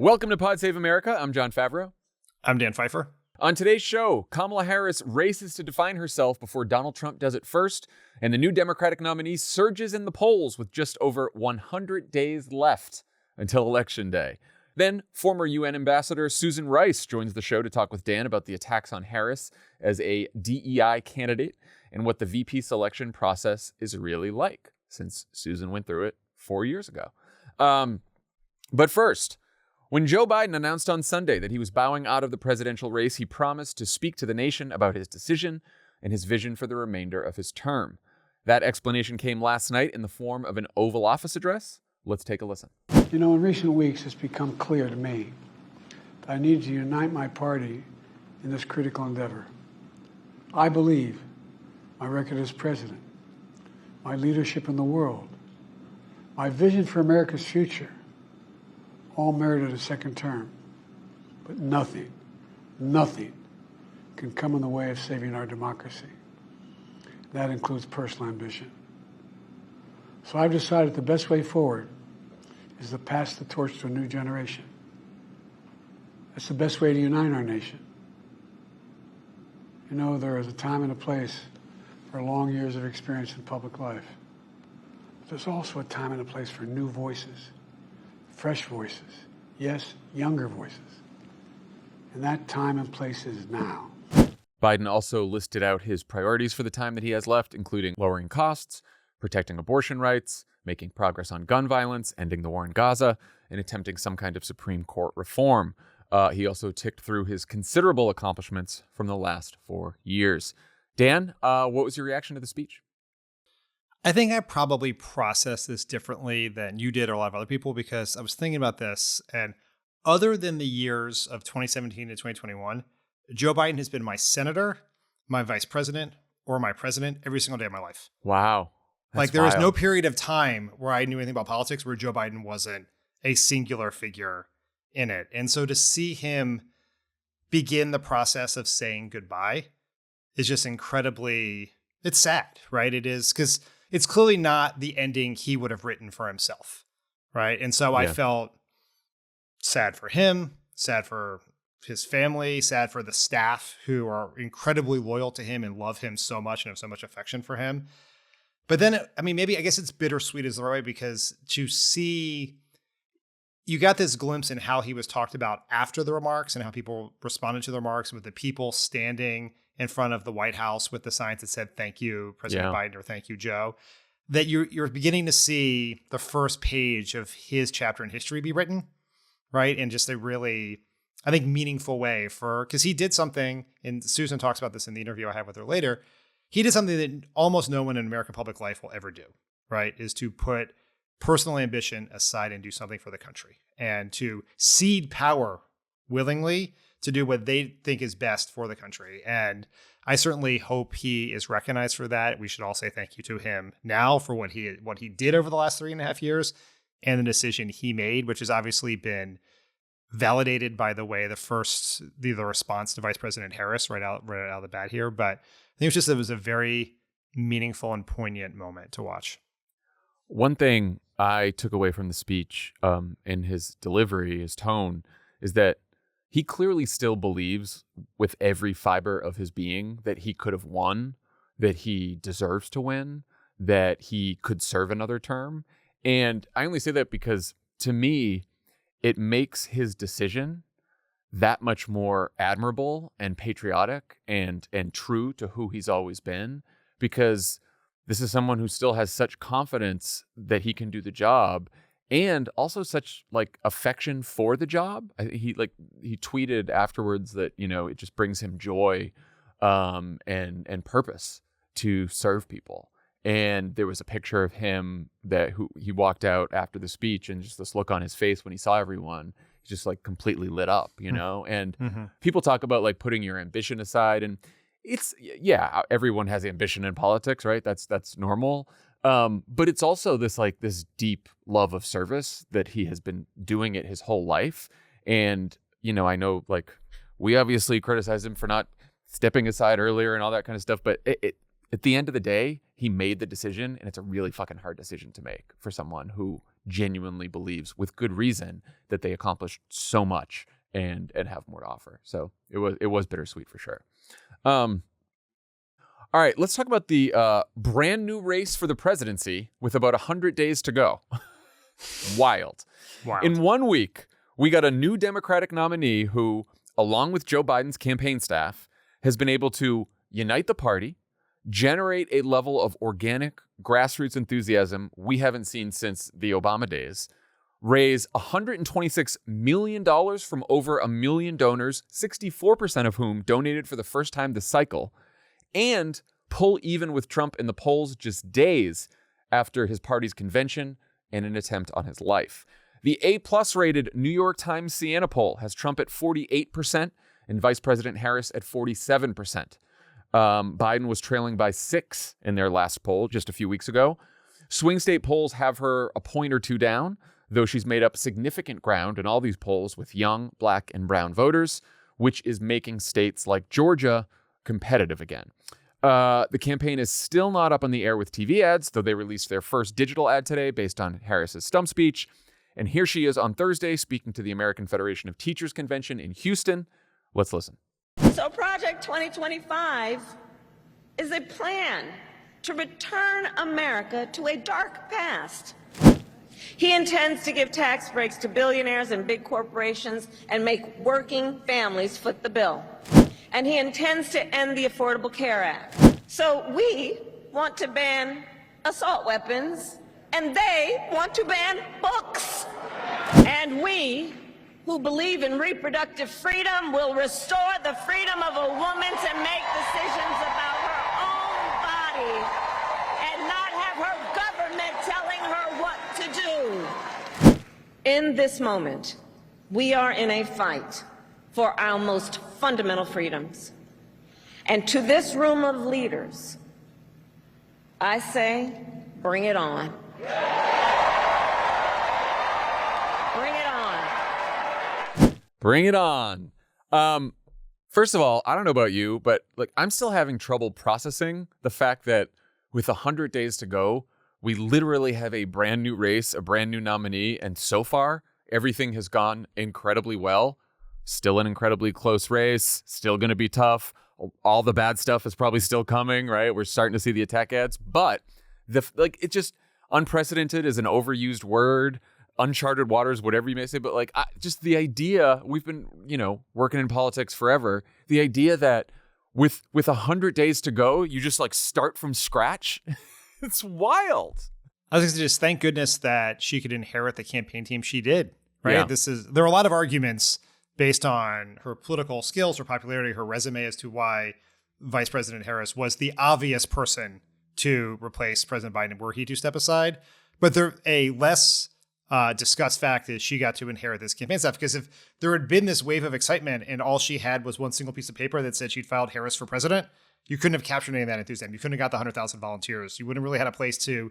Welcome to Pod Save America. I'm Jon Favreau. I'm Dan Pfeiffer. On today's show, Kamala Harris races to define herself before Donald Trump does it first, and the new Democratic nominee surges in the polls with just over 100 days left until Election Day. Then, former UN Ambassador Susan Rice joins the show to talk with Dan about the attacks on Harris as a DEI candidate and what the VP selection process is really like, since Susan went through it 4 years ago. But first, when Joe Biden announced on Sunday that he was bowing out of the presidential race, he promised to speak to the nation about his decision and his vision for the remainder of his term. That explanation came last night in the form of an Oval Office address. Let's take a listen. You know, in recent weeks, it's become clear to me that I need to unite my party in this critical endeavor. I believe my record as president, my leadership in the world, my vision for America's future, all merited a second term. But nothing can come in the way of saving our democracy. That includes personal ambition. So I've decided the best way forward is to pass the torch to a new generation. That's the best way to unite our nation. You know, there is a time and a place for long years of experience in public life. But there's also a time and a place for new voices, fresh voices, yes, younger voices. And that time and place is now. Biden also listed out his priorities for the time that he has left, including lowering costs, protecting abortion rights, making progress on gun violence, ending the war in Gaza, and attempting some kind of Supreme Court reform. He also ticked through his considerable accomplishments from the last 4 years. Dan, what was your reaction to the speech? I think I probably processed this differently than you did or a lot of other people, because I was thinking about this, and other than the years of 2017 to 2021, Joe Biden has been my senator, my vice president, or my president every single day of my life. Wow. Like there was no period of time where I knew anything about politics where Joe Biden wasn't a singular figure in it. And so to see him begin the process of saying goodbye is just incredibly, it's sad, right? It is, because it's clearly not the ending he would have written for himself, right? And so I felt sad for him, sad for his family, sad for the staff who are incredibly loyal to him and love him so much and have so much affection for him. But then, I mean, maybe, I guess it's bittersweet is the right way, because to see, you got this glimpse in how he was talked about after the remarks and how people responded to the remarks, with the people standing in front of the White House with the signs that said, "Thank you, President Biden," or "Thank you, Joe," that you're beginning to see the first page of his chapter in history be written, right? In just a really, I think, meaningful way because he did something, and Susan talks about this in the interview I have with her later. He did something that almost no one in American public life will ever do, right? Is to put personal ambition aside and do something for the country, and to cede power willingly to do what they think is best for the country. And I certainly hope he is recognized for that. We should all say thank you to him now for what he did over the last 3.5 years and the decision he made, which has obviously been validated by the way the response to Vice President Harris right out of the bat here. But I think it was a very meaningful and poignant moment to watch. One thing I took away from the speech, in his delivery, his tone, is that he clearly still believes with every fiber of his being that he could have won, that he deserves to win, that he could serve another term. And I only say that because, to me, it makes his decision that much more admirable and patriotic and true to who he's always been, because this is someone who still has such confidence that he can do the job, and also such affection for the job. He tweeted afterwards that, it just brings him joy and purpose to serve people. And there was a picture of him he walked out after the speech, and just this look on his face when he saw everyone, just completely lit up, and people talk about putting your ambition aside, and it's, everyone has ambition in politics, right? That's normal. But it's also this deep love of service that he has been doing it his whole life. And, I know we obviously criticize him for not stepping aside earlier and all that kind of stuff, but at the end of the day, he made the decision, and it's a really fucking hard decision to make for someone who genuinely believes, with good reason, that they accomplished so much and have more to offer. So it was bittersweet for sure. All right, let's talk about the brand new race for the presidency with about 100 days to go. Wild. In 1 week, we got a new Democratic nominee who, along with Joe Biden's campaign staff, has been able to unite the party, generate a level of organic grassroots enthusiasm we haven't seen since the Obama days, raise $126 million from over 1 million donors, 64% of whom donated for the first time this cycle, and pull even with Trump in the polls just days after his party's convention and an attempt on his life. The A-plus rated New York Times Siena poll has Trump at 48% and Vice President Harris at 47%. Biden was trailing by 6 in their last poll just a few weeks ago. Swing state polls have her a point or two down, though she's made up significant ground in all these polls with young, black, and brown voters, which is making states like Georgia competitive again. The campaign is still not up on the air with TV ads, though they released their first digital ad today based on Harris's stump speech. And here she is on Thursday speaking to the American Federation of Teachers Convention in Houston. Let's listen. So Project 2025 is a plan to return America to a dark past. He intends to give tax breaks to billionaires and big corporations and make working families foot the bill. And he intends to end the Affordable Care Act. So we want to ban assault weapons, and they want to ban books. And we, who believe in reproductive freedom, will restore the freedom of a woman to make decisions about her own body and not have her government telling her what to do. In this moment, we are in a fight for our most fundamental freedoms. And to this room of leaders, I say, bring it on. Bring it on. Bring it on. First of all, I don't know about you, but I'm still having trouble processing the fact that with 100 days to go, we literally have a brand new race, a brand new nominee, and so far, everything has gone incredibly well. Still an incredibly close race, still going to be tough. All the bad stuff is probably still coming, right? We're starting to see the attack ads, but it's just unprecedented is an overused word, uncharted waters, whatever you may say. But just the idea, we've been, working in politics forever. The idea that with 100 days to go, you just start from scratch. It's wild. I was going to just thank goodness that she could inherit the campaign team she did, right? Yeah. There are a lot of arguments based on her political skills, her popularity, her resume as to why Vice President Harris was the obvious person to replace President Biden were he to step aside. But a less discussed fact is she got to inherit this campaign staff, because if there had been this wave of excitement and all she had was one single piece of paper that said she'd filed Harris for president, you couldn't have captured any of that enthusiasm. You couldn't have got the 100,000 volunteers. You wouldn't have really had a place to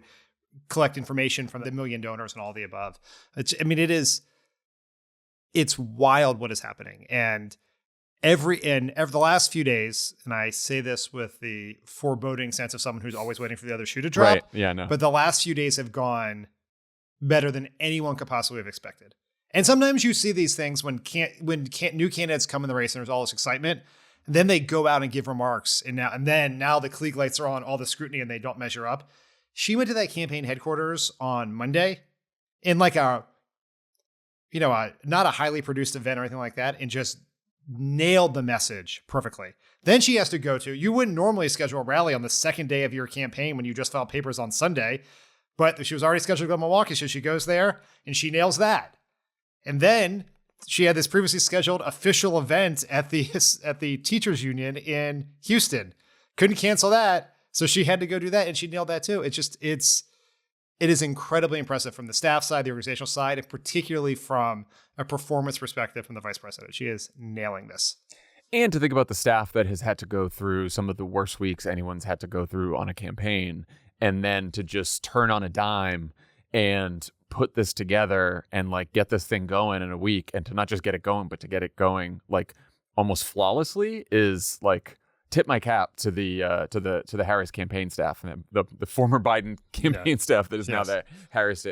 collect information from the million donors and all the above. It's wild what is happening. And every the last few days, and I say this with the foreboding sense of someone who's always waiting for the other shoe to drop. Right. Yeah, no. But the last few days have gone better than anyone could possibly have expected. And sometimes you see these things when new candidates come in the race and there's all this excitement, and then they go out and give remarks, and now the Klieg lights are on, all the scrutiny, and they don't measure up. She went to that campaign headquarters on Monday in not a highly produced event or anything like that, and just nailed the message perfectly. Then she has to you wouldn't normally schedule a rally on the second day of your campaign when you just filed papers on Sunday, but she was already scheduled to go to Milwaukee, so she goes there and she nails that. And then she had this previously scheduled official event at the teachers union in Houston. Couldn't cancel that, so she had to go do that, and she nailed that too. It is incredibly impressive from the staff side, the organizational side, and particularly from a performance perspective from the vice president. She is nailing this. And to think about the staff that has had to go through some of the worst weeks anyone's had to go through on a campaign, and then to just turn on a dime and put this together and get this thing going in a week, and to not just get it going, but to get it going almost flawlessly is tip my cap to the Harris campaign staff and the former Biden campaign staff that is now the Harris.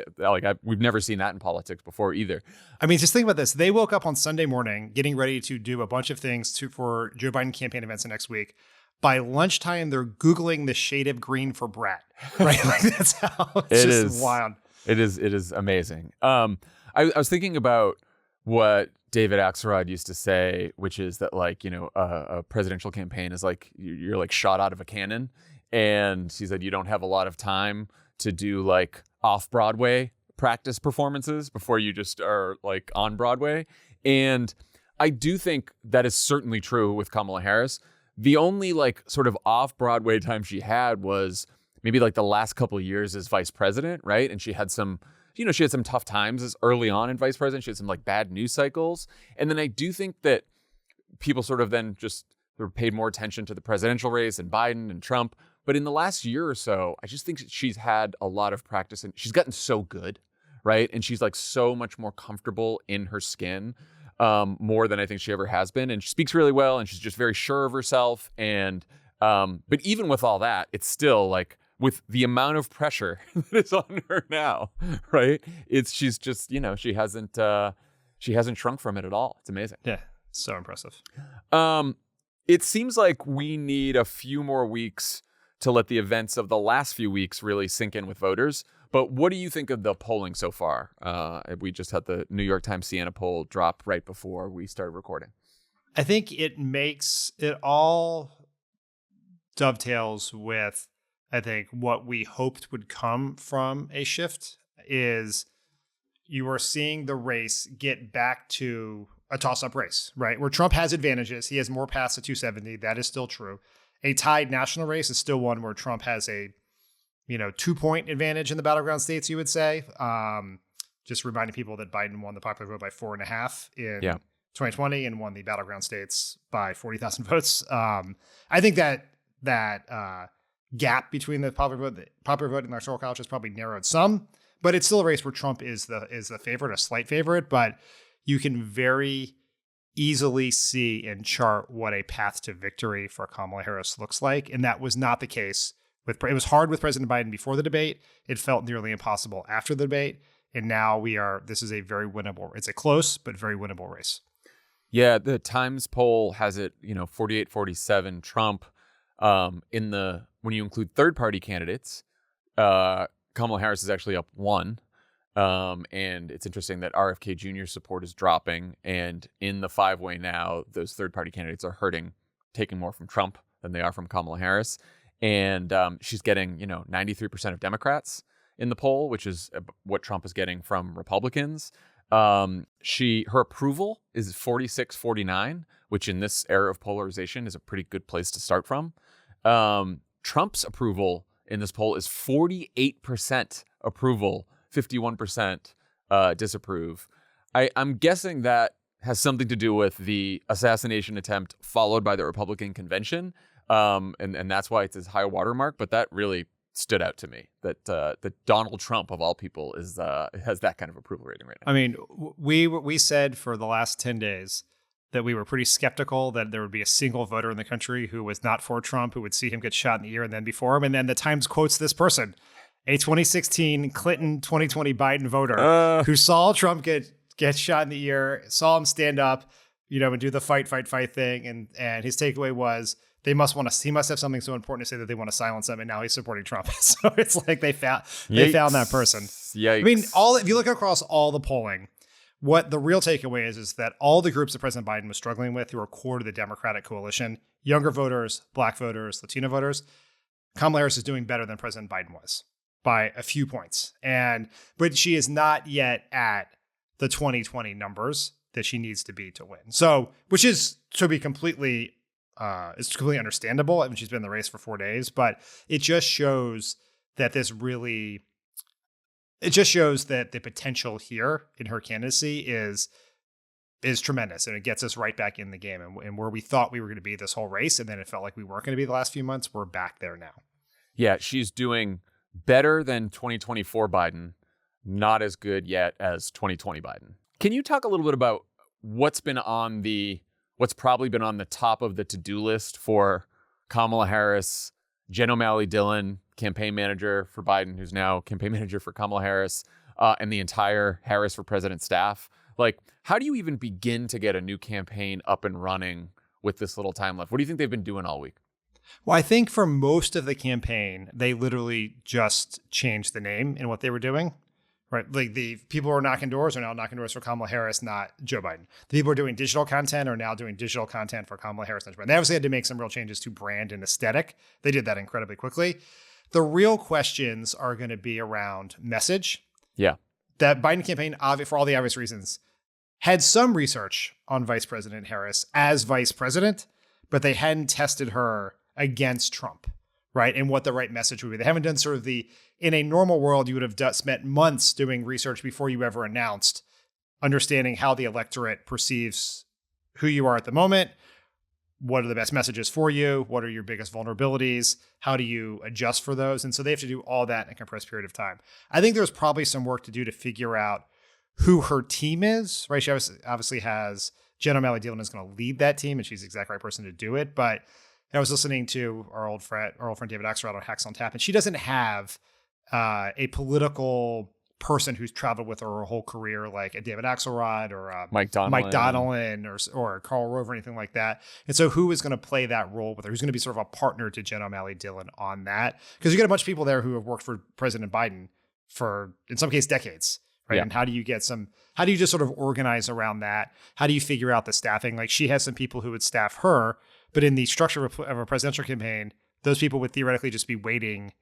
We've never seen that in politics before either. I mean, just think about this. They woke up on Sunday morning getting ready to do a bunch of things for Joe Biden campaign events the next week. By lunchtime, they're Googling the shade of green for Brett. Right? Like that's how it's just wild. It is amazing. I was thinking about what David Axelrod used to say, which is that a presidential campaign is like you're like shot out of a cannon, and he said you don't have a lot of time to do like off-Broadway practice performances before you just are like on Broadway. And I do think that is certainly true with Kamala Harris. The only like sort of off-Broadway time she had was maybe like the last couple of years as vice president, right? And she had some tough times as early on in vice president. She had some like bad news cycles. And then I do think that people sort of then just paid more attention to the presidential race and Biden and Trump. But in the last year or so, I just think she's had a lot of practice and she's gotten so good, right? And she's like so much more comfortable in her skin, more than I think she ever has been. And she speaks really well and she's just very sure of herself. And but even with all that, it's still like, with the amount of pressure that is on her now, right? She's just, she hasn't shrunk from it at all. It's amazing. Yeah, so impressive. It seems like we need a few more weeks to let the events of the last few weeks really sink in with voters. But what do you think of the polling so far? We just had the New York Times Siena poll drop right before we started recording. I think it all dovetails with, I think, what we hoped would come from a shift is you are seeing the race get back to a toss-up race, right? Where Trump has advantages. He has more past the 270. That is still true. A tied national race is still one where Trump has a 2-point advantage in the battleground states, you would say. Just reminding people that Biden won the popular vote by 4.5 in 2020 and won the battleground states by 40,000 votes. I think that gap between the popular vote and the electoral college has probably narrowed some, but it's still a race where Trump is the favorite, a slight favorite. But you can very easily see and chart what a path to victory for Kamala Harris looks like, and that was not the case it was hard with President Biden before the debate. It felt nearly impossible after the debate, and now this is a very winnable. It's a close but very winnable race. Yeah, the Times poll has it 48-47 Trump. When you include third-party candidates, Kamala Harris is actually up 1. And it's interesting that RFK Jr. support is dropping. And in the 5-way now, those third-party candidates are taking more from Trump than they are from Kamala Harris. And she's getting, 93% of Democrats in the poll, which is what Trump is getting from Republicans. Her approval is 46-49, which in this era of polarization is a pretty good place to start from. Trump's approval in this poll is 48% approval, 51% disapprove. I'm guessing that has something to do with the assassination attempt followed by the Republican convention, and that's why it's his high watermark. But that really stood out to me that Donald Trump of all people has that kind of approval rating right now. I mean, we said for the last 10 days that we were pretty skeptical that there would be a single voter in the country who was not for Trump, who would see him get shot in the ear and then be for him. And then the Times quotes this person, a 2016 Clinton, 2020 Biden voter who saw Trump get shot in the ear, saw him stand up, and do the fight thing. And his takeaway was he must have something so important to say that they want to silence him. And now he's supporting Trump. So it's like they found that person. Yikes. I mean, if you look across all the polling, what the real takeaway is that all the groups that President Biden was struggling with, who are core to the Democratic coalition, younger voters, Black voters, Latino voters, Kamala Harris is doing better than President Biden was by a few points. But she is not yet at the 2020 numbers that she needs to be to win. So, which is to be completely, it's completely understandable. I mean, she's been in the race for 4 days, but it just shows that the potential here in her candidacy is tremendous, and it gets us right back in the game. And where we thought we were going to be this whole race, and then it felt like we weren't going to be the last few months, we're back there now. Yeah, she's doing better than 2024 Biden, not as good yet as 2020 Biden. Can you talk a little bit about what's probably been on the top of the to-do list for Kamala Harris, Jen O'Malley Dillon, campaign manager for Biden, who's now campaign manager for Kamala Harris, and the entire Harris for President staff. Like, how do you even begin to get a new campaign up and running with this little time left? What do you think they've been doing all week? Well, I think for most of the campaign, they literally just changed the name in what they were doing, right? Like the people who are knocking doors are now knocking doors for Kamala Harris, not Joe Biden. The people who are doing digital content are now doing digital content for Kamala Harris, not Joe Biden. They obviously had to make some real changes to brand and aesthetic. They did that incredibly quickly. The real questions are going to be around message. Yeah. That Biden campaign, for all the obvious reasons, had some research on Vice President Harris as vice president, but they hadn't tested her against Trump, right? And what the right message would be. They haven't done sort of in a normal world, you would have spent months doing research before you ever announced, understanding how the electorate perceives who you are at the moment. What are the best messages for you? What are your biggest vulnerabilities? How do you adjust for those? And so they have to do all that in a compressed period of time. I think there's probably some work to do to figure out who her team is, right? She obviously has Jen O'Malley Dillon is going to lead that team, and she's the exact right person to do it. But I was listening to our old friend David Axelrod on Hacks on Tap, and she doesn't have a political person who's traveled with her whole career, like a David Axelrod or Mike Donilon or Karl Rove or anything like that. And so who is going to play that role with her? Who's going to be sort of a partner to Jen O'Malley Dillon on that? Because you get a bunch of people there who have worked for President Biden for, in some cases, decades. Right. Yeah. And how do you just sort of organize around that? How do you figure out the staffing? Like, she has some people who would staff her, but in the structure of a presidential campaign, those people would theoretically just be waiting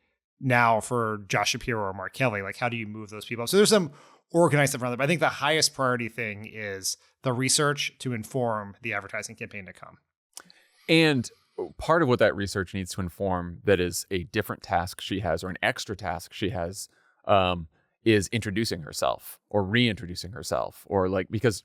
now for Josh Shapiro or Mark Kelly. Like, how do you move those people? So there's some organized stuff around that. But I think the highest priority thing is the research to inform the advertising campaign to come. And part of what that research needs to inform, that is a different task she has, or an extra task she has, is introducing herself or reintroducing herself, or like, because,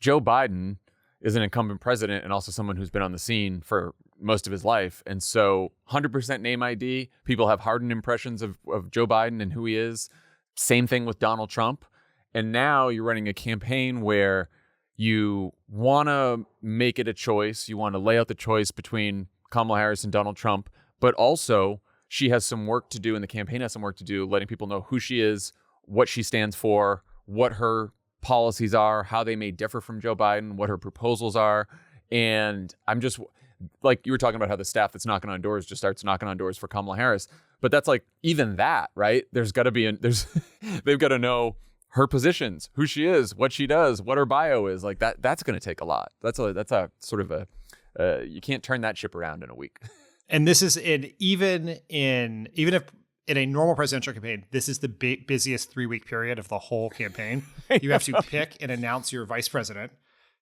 Joe Biden is an incumbent president and also someone who's been on the scene for most of his life. And so 100% name ID, people have hardened impressions of Joe Biden and who he is. Same thing with Donald Trump. And now you're running a campaign where you want to make it a choice. You want to lay out the choice between Kamala Harris and Donald Trump, but also she has some work to do, and the campaign has some work to do, letting people know who she is, what she stands for, what her policies are, how they may differ from Joe Biden, what her proposals are. And I'm just, like you were talking about how the staff that's knocking on doors just starts knocking on doors for Kamala Harris. But that's like, even that, right? There's got to be, they've got to know her positions, who she is, what she does, what her bio is. Like that's going to take a lot. That's a sort of you can't turn that ship around in a week. And this is even if in a normal presidential campaign, this is the busiest 3-week period of the whole campaign. You have to pick and announce your vice president.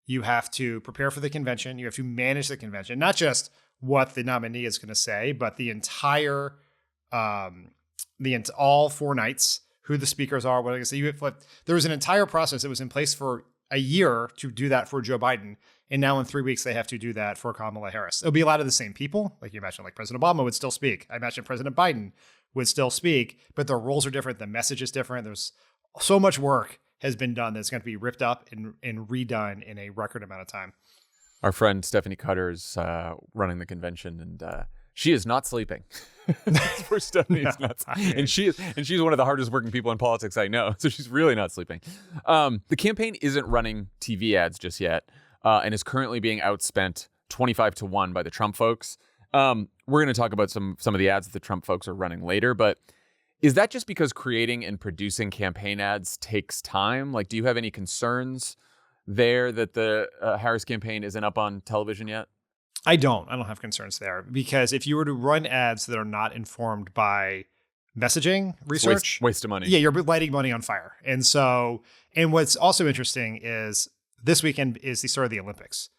You have to prepare for the convention. You have to manage the convention, not just what the nominee is going to say, but the entire, all 4 nights, who the speakers are, what I say. There was an entire process that was in place for a year to do that for Joe Biden. And now in 3 weeks, they have to do that for Kamala Harris. It'll be a lot of the same people. Like you imagine, like President Obama would still speak. I imagine President Biden would still speak, but the roles are different. The message is different. There's so much work has been done that's going to be ripped up and redone in a record amount of time. Our friend Stephanie Cutter is running the convention, and she is not sleeping. Poor Stephanie is not sleeping. And she's one of the hardest working people in politics I know. So she's really not sleeping. The campaign isn't running TV ads just yet, and is currently being outspent 25-1 by the Trump folks. We're going to talk about some of the ads that the Trump folks are running later, but is that just because creating and producing campaign ads takes time? Like, do you have any concerns there that the Harris campaign isn't up on television yet? I don't have concerns there, because if you were to run ads that are not informed by messaging research, waste of money. Yeah, you're lighting money on fire. And what's also interesting is this weekend is the start of the Olympics.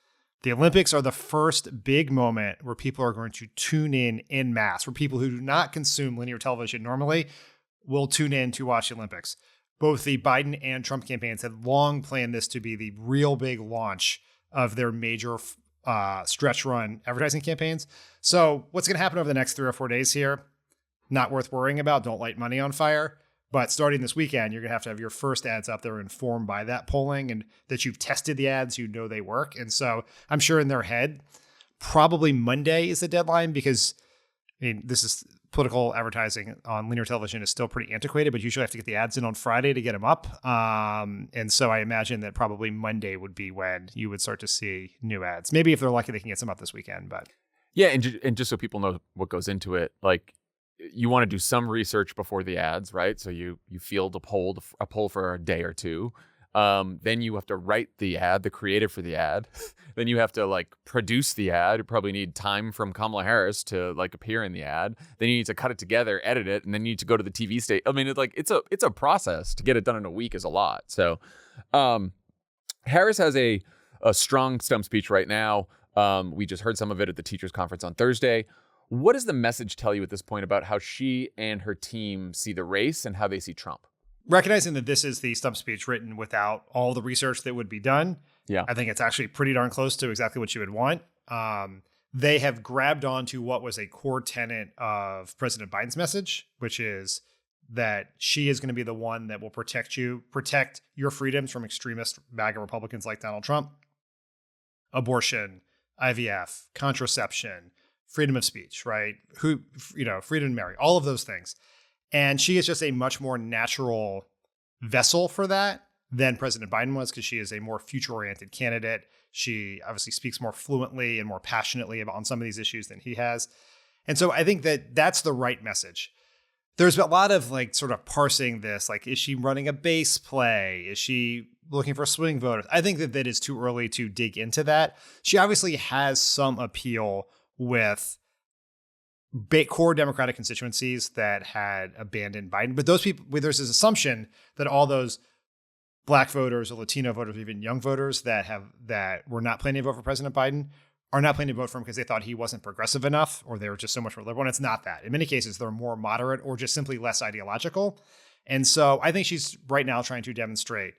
The Olympics are the first big moment where people are going to tune in masse, where people who do not consume linear television normally will tune in to watch the Olympics. Both the Biden and Trump campaigns had long planned this to be the real big launch of their major stretch run advertising campaigns. So what's going to happen over the next 3 or 4 days here? Not worth worrying about. Don't light money on fire. But starting this weekend, you're going to have your first ads up there informed by that polling, and that you've tested the ads, you know they work. And so I'm sure in their head, probably Monday is the deadline because, I mean, this is political advertising on linear television is still pretty antiquated, but usually have to get the ads in on Friday to get them up. And so I imagine that probably Monday would be when you would start to see new ads. Maybe if they're lucky, they can get some up this weekend. But yeah, and just so people know what goes into it, like you want to do some research before the ads, right? So you field a poll for a day or two. Then you have to write the ad, the creative for the ad. Then you have to like produce the ad. You probably need time from Kamala Harris to like appear in the ad. Then you need to cut it together, edit it, and then you need to go to the TV station. I mean, it's a process. To get it done in a week is a lot. So, Harris has a strong stump speech right now. We just heard some of it at the teachers conference on Thursday. What does the message tell you at this point about how she and her team see the race and how they see Trump? Recognizing that this is the stump speech written without all the research that would be done, yeah, I think it's actually pretty darn close to exactly what you would want. They have grabbed onto what was a core tenet of President Biden's message, which is that she is going to be the one that will protect your freedoms from extremist MAGA Republicans like Donald Trump. Abortion, IVF, contraception, freedom of speech, right? Freedom to marry, all of those things. And she is just a much more natural vessel for that than President Biden was, because she is a more future-oriented candidate. She obviously speaks more fluently and more passionately on some of these issues than he has. And so I think that that's the right message. There's a lot of like sort of parsing this, like, is she running a base play? Is she looking for swing voters? I think that is too early to dig into that. She obviously has some appeal with core Democratic constituencies that had abandoned Biden. But those people, there's this assumption that all those Black voters or Latino voters, or even young voters that were not planning to vote for President Biden are not planning to vote for him because they thought he wasn't progressive enough, or they were just so much more liberal. And it's not that. In many cases, they're more moderate or just simply less ideological. And so I think she's right now trying to demonstrate,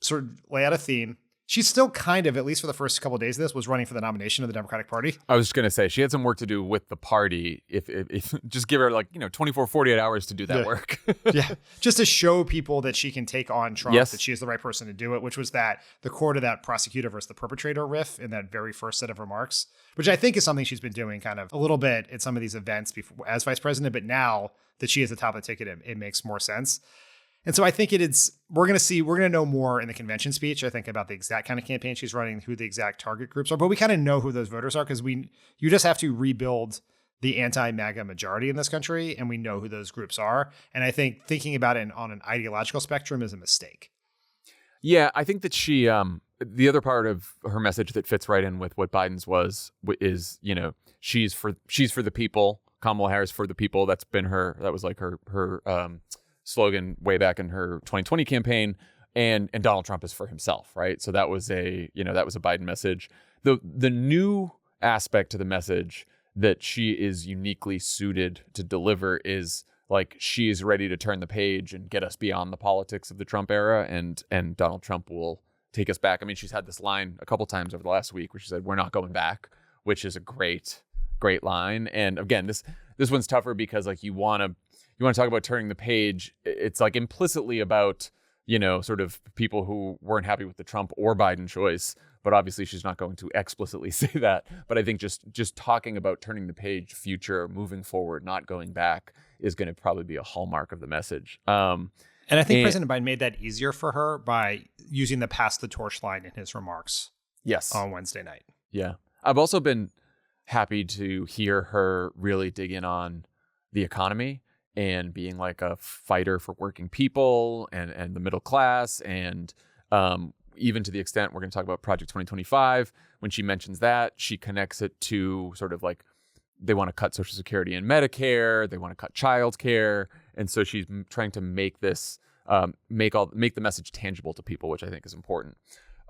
sort of lay out a theme. She's still kind of, at least for the first couple of days of this, was running for the nomination of the Democratic Party. I was just going to say, she had some work to do with the party. If just give her 24, 48 hours to do that work. Yeah. Just to show people that she can take on Trump, yes, that she is the right person to do it, which was the core to that prosecutor versus the perpetrator riff in that very first set of remarks, which I think is something she's been doing kind of a little bit at some of these events before as vice president. But now that she is at the top of the ticket, it makes more sense. And so I think we're going to know more in the convention speech, I think, about the exact kind of campaign she's running, who the exact target groups are. But we kind of know who those voters are, because you just have to rebuild the anti-MAGA majority in this country, and we know who those groups are. And I think thinking about it on an ideological spectrum is a mistake. Yeah, I think that she, the other part of her message that fits right in with what Biden's is, she's for the people. Kamala Harris for the people. That was like her slogan way back in her 2020 campaign, and Donald Trump is for himself, right? So that was a Biden message. The new aspect to the message that she is uniquely suited to deliver is like, she is ready to turn the page and get us beyond the politics of the Trump era, and Donald Trump will take us back. I mean, she's had this line a couple times over the last week where she said, "We're not going back," which is a great line. And again, this one's tougher because like you want to talk about turning the page. It's like implicitly about, sort of people who weren't happy with the Trump or Biden choice, but obviously she's not going to explicitly say that. But I think just talking about turning the page, future, moving forward, not going back, is going to probably be a hallmark of the message. And I think President Biden made that easier for her by using the pass the torch line in his remarks. Yes. On Wednesday night. Yeah. I've also been happy to hear her really dig in on the economy and being like a fighter for working people and the middle class. And even to the extent we're going to talk about Project 2025, when she mentions that, she connects it to sort of like, they want to cut Social Security and Medicare, they want to cut childcare. And so she's trying to make this, make the message tangible to people, which I think is important.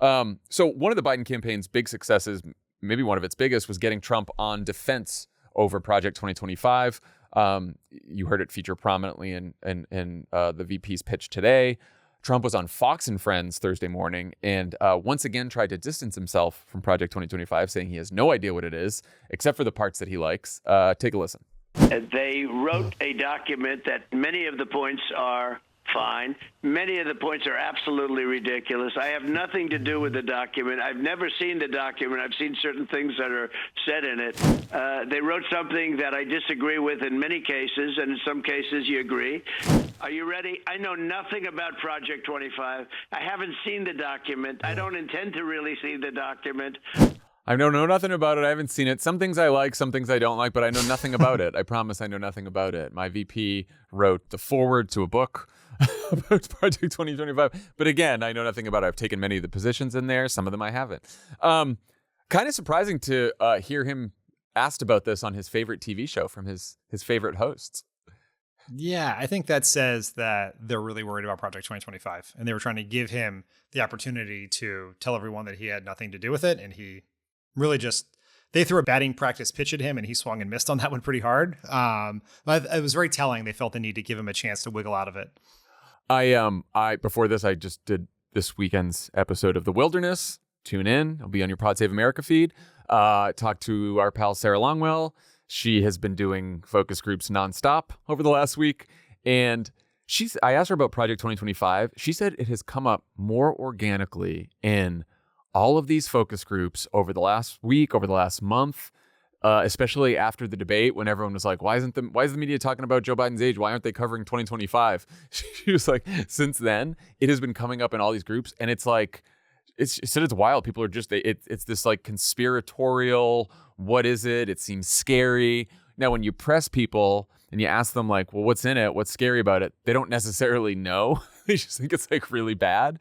So one of the Biden campaign's big successes, maybe one of its biggest, was getting Trump on defense over Project 2025. You heard it feature prominently in the VP's pitch today. Trump was on Fox and Friends Thursday morning and once again tried to distance himself from Project 2025, saying he has no idea what it is, except for the parts that he likes. Take a listen. They wrote a document that many of the points are fine. Many of the points are absolutely ridiculous. I have nothing to do with the document. I've never seen the document. I've seen certain things that are said in it. They wrote something that I disagree with in many cases, and in some cases you agree. Are you ready? I know nothing about Project 25. I haven't seen the document. I don't intend to really see the document. I know nothing about it. I haven't seen it. Some things I like, some things I don't like, but I know nothing about it. I promise I know nothing about it. My VP wrote the foreword to a book about Project 2025. But again, I know nothing about it. I've taken many of the positions in there. Some of them I haven't. Kind of surprising to hear him asked about this on his favorite TV show from his favorite hosts. Yeah, I think that says that they're really worried about Project 2025. And they were trying to give him the opportunity to tell everyone that he had nothing to do with it. And he really they threw a batting practice pitch at him and he swung and missed on that one pretty hard. But it was very telling. They felt the need to give him a chance to wiggle out of it. Before this, I just did this weekend's episode of The Wilderness. Tune in. It'll be on your Pod Save America feed. Talked to our pal Sarah Longwell. She has been doing focus groups nonstop over the last week. And I asked her about Project 2025. She said it has come up more organically in all of these focus groups over the last week, over the last month, especially after the debate when everyone was like, why is the media talking about Joe Biden's age? Why aren't they covering 2025? She was like, since then, it has been coming up in all these groups. And it's like, she said it's wild. People are just, it's this like conspiratorial, what is it? It seems scary. Now, when you press people and you ask them like, well, what's in it? What's scary about it? They don't necessarily know. They just think it's like really bad.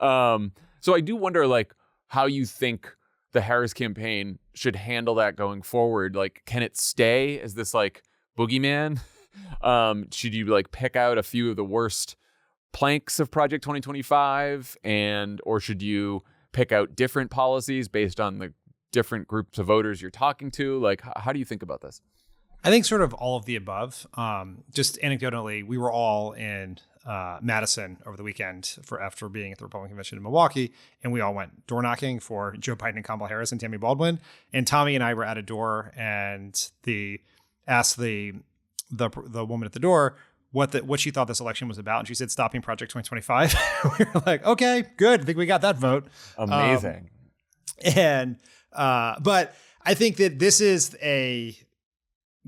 So I do wonder like, how you think the Harris campaign should handle that going forward. Like, can it stay as this like boogeyman? Should you like pick out a few of the worst planks of Project 2025 or should you pick out different policies based on the different groups of voters you're talking to? Like, how do you think about this? I think sort of all of the above. Just anecdotally, we were all in Madison over the weekend after being at the Republican convention in Milwaukee, and we all went door knocking for Joe Biden and Kamala Harris and Tammy Baldwin. And Tommy and I were at a door, and asked the woman at the door what she thought this election was about, and she said stopping Project 2025. We were like, okay, good. I think we got that vote. Amazing. But I think that this is a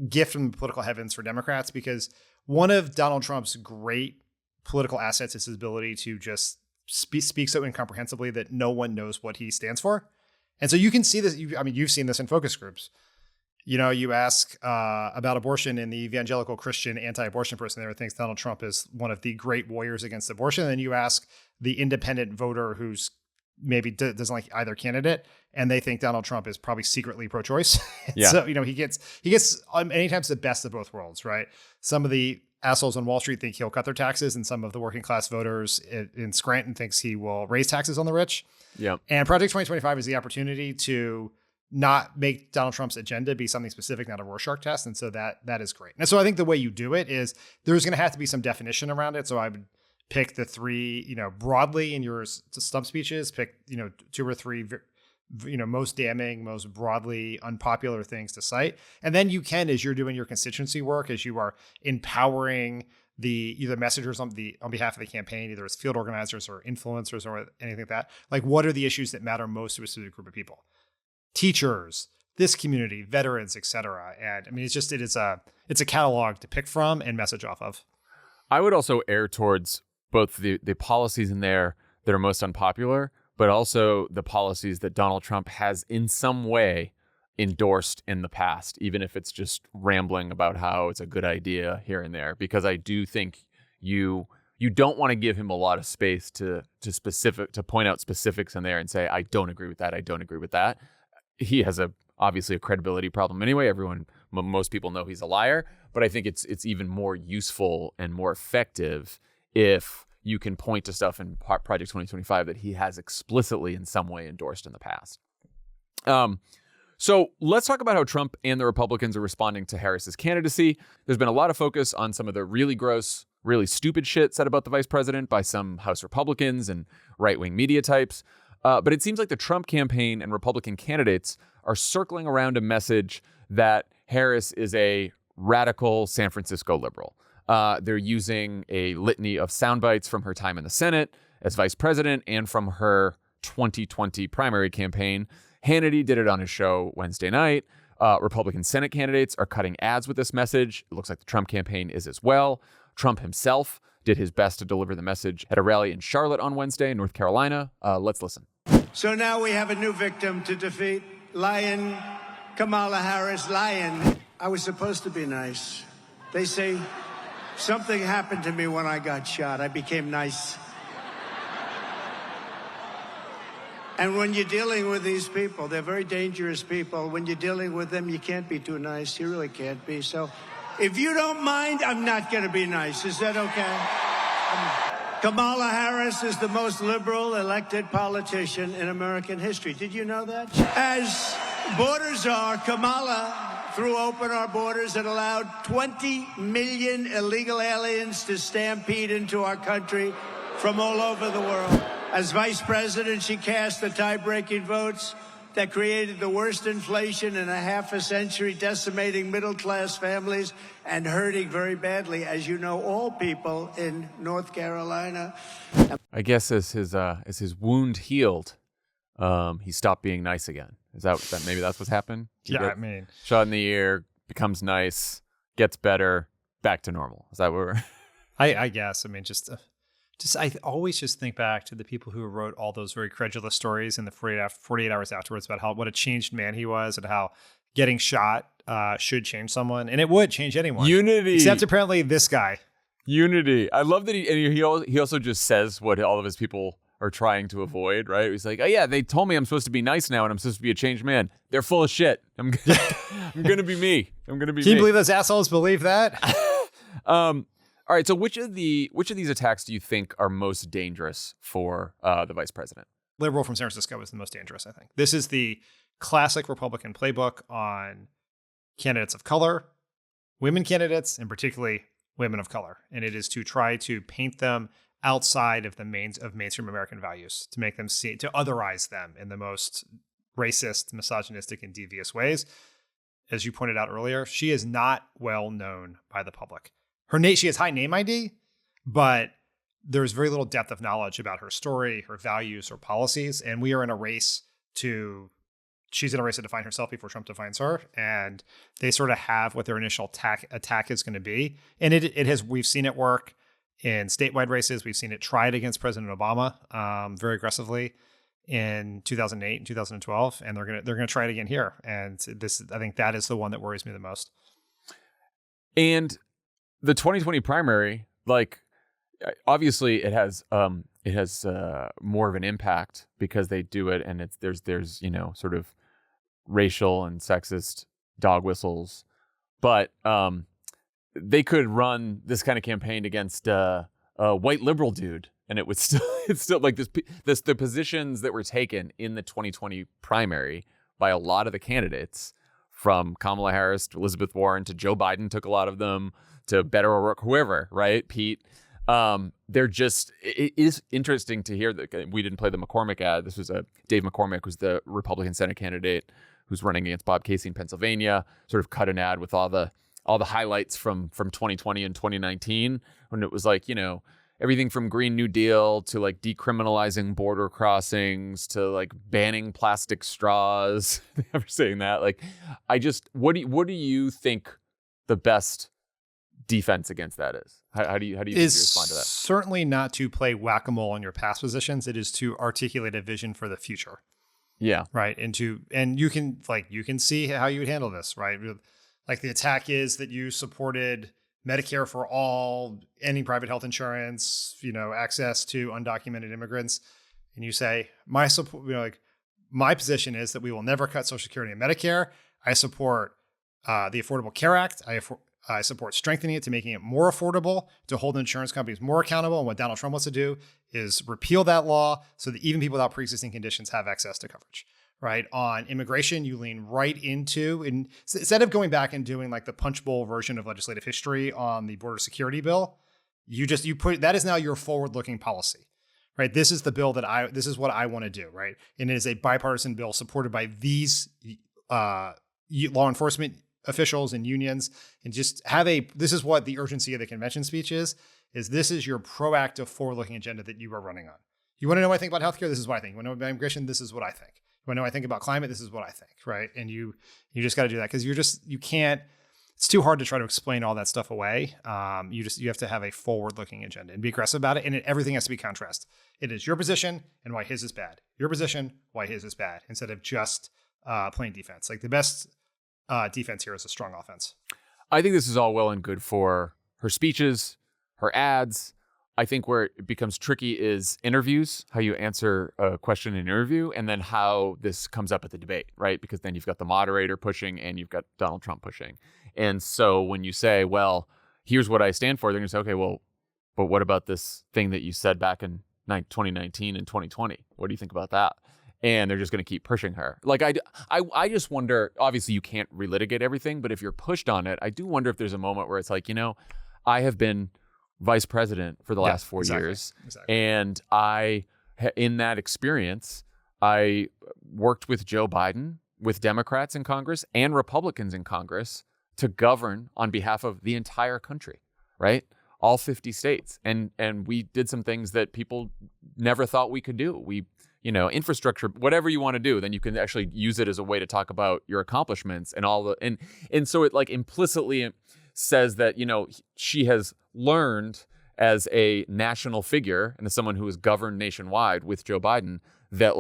gift from the political heavens for Democrats, because one of Donald Trump's great political assets is his ability to just speak so incomprehensibly that no one knows what he stands for. And so you can see this. You've seen this in focus groups. You ask about abortion, and the evangelical Christian anti-abortion person there thinks Donald Trump is one of the great warriors against abortion. And then you ask the independent voter who's maybe doesn't like either candidate, and they think Donald Trump is probably secretly pro-choice. Yeah. So, he gets many times the best of both worlds, right? Some of the assholes on Wall Street think he'll cut their taxes, and some of the working class voters in Scranton thinks he will raise taxes on the rich. Yeah. And Project 2025 is the opportunity to not make Donald Trump's agenda be something specific, not a Rorschach test. And so that is great. And so I think the way you do it is there's going to have to be some definition around it. So I would pick the three, broadly in your stump speeches, pick, two or three, most damning, most broadly unpopular things to cite. And then you can, as you're doing your constituency work, as you are empowering either messengers on behalf of the campaign, either as field organizers or influencers or anything like that, like what are the issues that matter most to a specific group of people? Teachers, this community, veterans, etc. And it's a catalog to pick from and message off of. I would also err towards both the policies in there that are most unpopular, but also the policies that Donald Trump has in some way endorsed in the past, even if it's just rambling about how it's a good idea here and there. Because I do think you don't want to give him a lot of space to point out specifics in there and say, I don't agree with that. I don't agree with that. He has obviously a credibility problem anyway. Most people know he's a liar, but I think it's even more useful and more effective if you can point to stuff in Project 2025 that he has explicitly in some way endorsed in the past. So let's talk about how Trump and the Republicans are responding to Harris's candidacy. There's been a lot of focus on some of the really gross, really stupid shit said about the vice president by some House Republicans and right-wing media types. But it seems like the Trump campaign and Republican candidates are circling around a message that Harris is a radical San Francisco liberal. They're using a litany of sound bites from her time in the Senate as vice president and from her 2020 primary campaign. Hannity did it on his show Wednesday night. Republican Senate candidates are cutting ads with this message. It looks like the Trump campaign is as well. Trump himself did his best to deliver the message at a rally in Charlotte on Wednesday in North Carolina. Let's listen. So now we have a new victim to defeat. Lion Kamala Harris. Lion. I was supposed to be nice. They say something happened to me when I got shot. I became nice. And when you're dealing with these people, they're very dangerous people. When you're dealing with them, you can't be too nice. You really can't be. So if you don't mind, I'm not going to be nice. Is that okay? Kamala Harris is the most liberal elected politician in American history. Did you know that? As borders are, Kamala threw open our borders and allowed 20 million illegal aliens to stampede into our country from all over the world. As vice president, she cast the tie-breaking votes that created the worst inflation in a half a century, decimating middle-class families and hurting very badly, as you know, all people in North Carolina. I guess as his wound healed, he stopped being nice again. Is that maybe that's what's happened? Yeah, I mean, shot in the ear, becomes nice, gets better, back to normal. Is that what we're? I guess. I mean, I always just think back to the people who wrote all those very credulous stories in the 48 hours afterwards about what a changed man he was and how getting shot should change someone, and it would change anyone. Unity, except apparently this guy. Unity. I love that he also just says what all of his people are trying to avoid. Right? He's like, oh yeah, they told me I'm supposed to be nice now and I'm supposed to be a changed man. They're full of shit. I'm gonna be me. I'm gonna be. Can you believe those assholes believe that? All right, so which of these attacks do you think are most dangerous for the vice president? Liberal from San Francisco is the most dangerous, I think. This is the classic Republican playbook on candidates of color, women candidates, and particularly women of color. And it is to try to paint them outside of mainstream American values, to make them to otherize them in the most racist, misogynistic, and devious ways. As you pointed out earlier, she is not well known by the public. She has high name ID, but there's very little depth of knowledge about her story, her values, or policies. And she's in a race to define herself before Trump defines her. And they sort of have what their initial attack is going to be. And we've seen it work in statewide races. We've seen it tried against President Obama very aggressively in 2008 and 2012. And they're going to try it again here. And I think that is the one that worries me the most. And the 2020 primary, like, obviously it has more of an impact because they do it, and there's sort of racial and sexist dog whistles, but they could run this kind of campaign against a white liberal dude, and it's still like the positions that were taken in the 2020 primary by a lot of the candidates, from Kamala Harris to Elizabeth Warren to Joe Biden, took a lot of them, to Beto O'Rourke, whoever, right? Pete. It is interesting to hear that we didn't play the McCormick ad. This was Dave McCormick, who's the Republican Senate candidate who's running against Bob Casey in Pennsylvania, sort of cut an ad with all the highlights from 2020 and 2019, when it was like, everything from Green New Deal to like decriminalizing border crossings to like banning plastic straws. Never saying that. Like, what do you think the best defense against that is? How do you respond to that? Certainly not to play whack-a-mole on your past positions. It is to articulate a vision for the future. Yeah. Right. And you can see how you would handle this, right? Like, the attack is that you supported Medicare for all, ending private health insurance, access to undocumented immigrants. And you say, my position is that we will never cut Social Security and Medicare. I support the Affordable Care Act. I support strengthening it to making it more affordable, to hold insurance companies more accountable. And what Donald Trump wants to do is repeal that law so that even people without pre-existing conditions have access to coverage, right? On immigration, you lean right into, and instead of going back and doing like the punch bowl version of legislative history on the border security bill, you put, that is now your forward-looking policy, right? This is the bill this is what I want to do, right? And it is a bipartisan bill supported by these law enforcement officials and unions, and just this is what the urgency of the convention speech is this is your proactive forward-looking agenda that you are running on. You want to know what I think about healthcare? This is what I think. You want to know about immigration? This is what I think. You want to know what I think about climate? This is what I think, right? And you just got to do that because you can't, it's too hard to try to explain all that stuff away. You have to have a forward-looking agenda and be aggressive about it. And everything has to be contrast. It is your position and why his is bad. Your position, why his is bad, instead of just playing defense. Like the best defense here is a strong offense. I think this is all well and good for her speeches, her ads. I think where it becomes tricky is interviews, how you answer a question in an interview, and then how this comes up at the debate, right? Because then you've got the moderator pushing and you've got Donald Trump pushing. And so when you say, well, here's what I stand for, they're going to say, okay, well, but what about this thing that you said back in 2019 and 2020? What do you think about that? And they're just going to keep pushing her. Like, I just wonder, obviously you can't relitigate everything, but if you're pushed on it, I do wonder if there's a moment where it's like, I have been vice president for the last 4 years. Exactly. And in that experience, I worked with Joe Biden, with Democrats in Congress and Republicans in Congress to govern on behalf of the entire country, right? All 50 states. And we did some things that people never thought we could do. Infrastructure, whatever you want to do, then you can actually use it as a way to talk about your accomplishments and all the, and so it like implicitly says that, she has learned as a national figure and as someone who has governed nationwide with Joe Biden that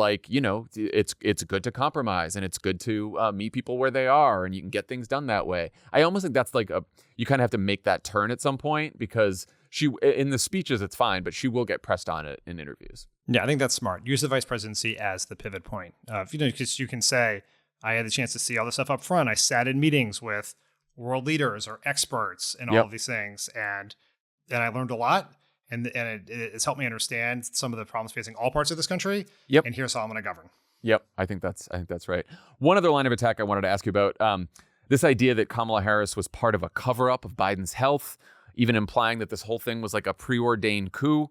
it's good to compromise and it's good to meet people where they are and you can get things done that way. I almost think that's like you kind of have to make that turn at some point because she, in the speeches, it's fine, but she will get pressed on it in interviews. Yeah, I think that's smart. Use the vice presidency as the pivot point. Because you can say, I had the chance to see all this stuff up front. I sat in meetings with world leaders or experts and all of these things. And I learned a lot. And it's helped me understand some of the problems facing all parts of this country. Yep. And here's how I'm going to govern. Yep. I think that's right. One other line of attack I wanted to ask you about, this idea that Kamala Harris was part of a cover-up of Biden's health, even implying that this whole thing was like a preordained coup.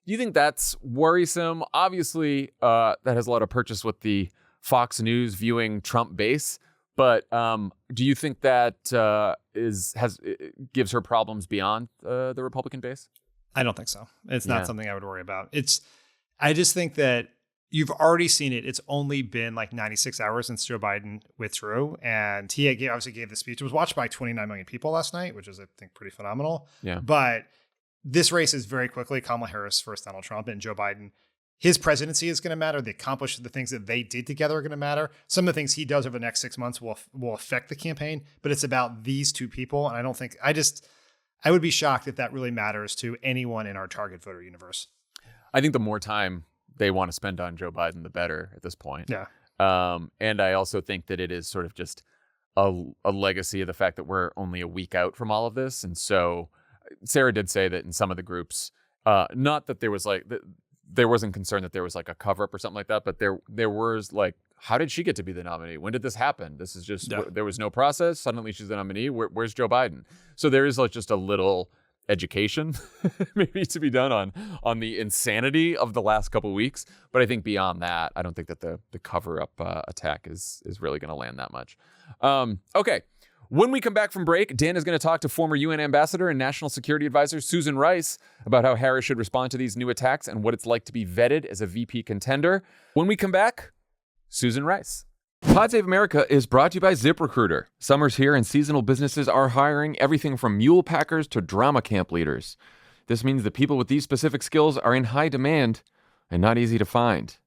Do you think that's worrisome? Obviously, that has a lot of purchase with the Fox News viewing Trump base. But do you think that gives her problems beyond the Republican base? I don't think so. It's not something I would worry about. I just think that you've already seen it. It's only been like 96 hours since Joe Biden withdrew, and he obviously gave the speech. It was watched by 29 million people last night, which is, I think, pretty phenomenal. Yeah. But this race is very quickly Kamala Harris versus Donald Trump, and Joe Biden. His presidency is going to matter. The things that they did together are going to matter. Some of the things he does over the next 6 months will affect the campaign, but it's about these two people. And I don't think, I would be shocked if that really matters to anyone in our target voter universe. I think the more time they want to spend on Joe Biden, the better at this point. Yeah. And I also think that it is sort of just a legacy of the fact that we're only a week out from all of this. And so Sarah did say that in some of the groups, not that there was there wasn't concern that there was like a cover up or something like that, but there was like, how did she get to be the nominee? When did this happen? This is just, there was no process. Suddenly she's the nominee. Where's Joe Biden? So there is like just a little education maybe to be done on the insanity of the last couple of weeks. But I think beyond that, I don't think that the cover up attack is really going to land that much. Okay. When we come back from break, Dan is going to talk to former UN ambassador and national security advisor Susan Rice about how Harris should respond to these new attacks and what it's like to be vetted as a VP contender. When we come back, Susan Rice. Pod Save America is brought to you by ZipRecruiter. Summer's here and seasonal businesses are hiring everything from mule packers to drama camp leaders. This means that people with these specific skills are in high demand and not easy to find.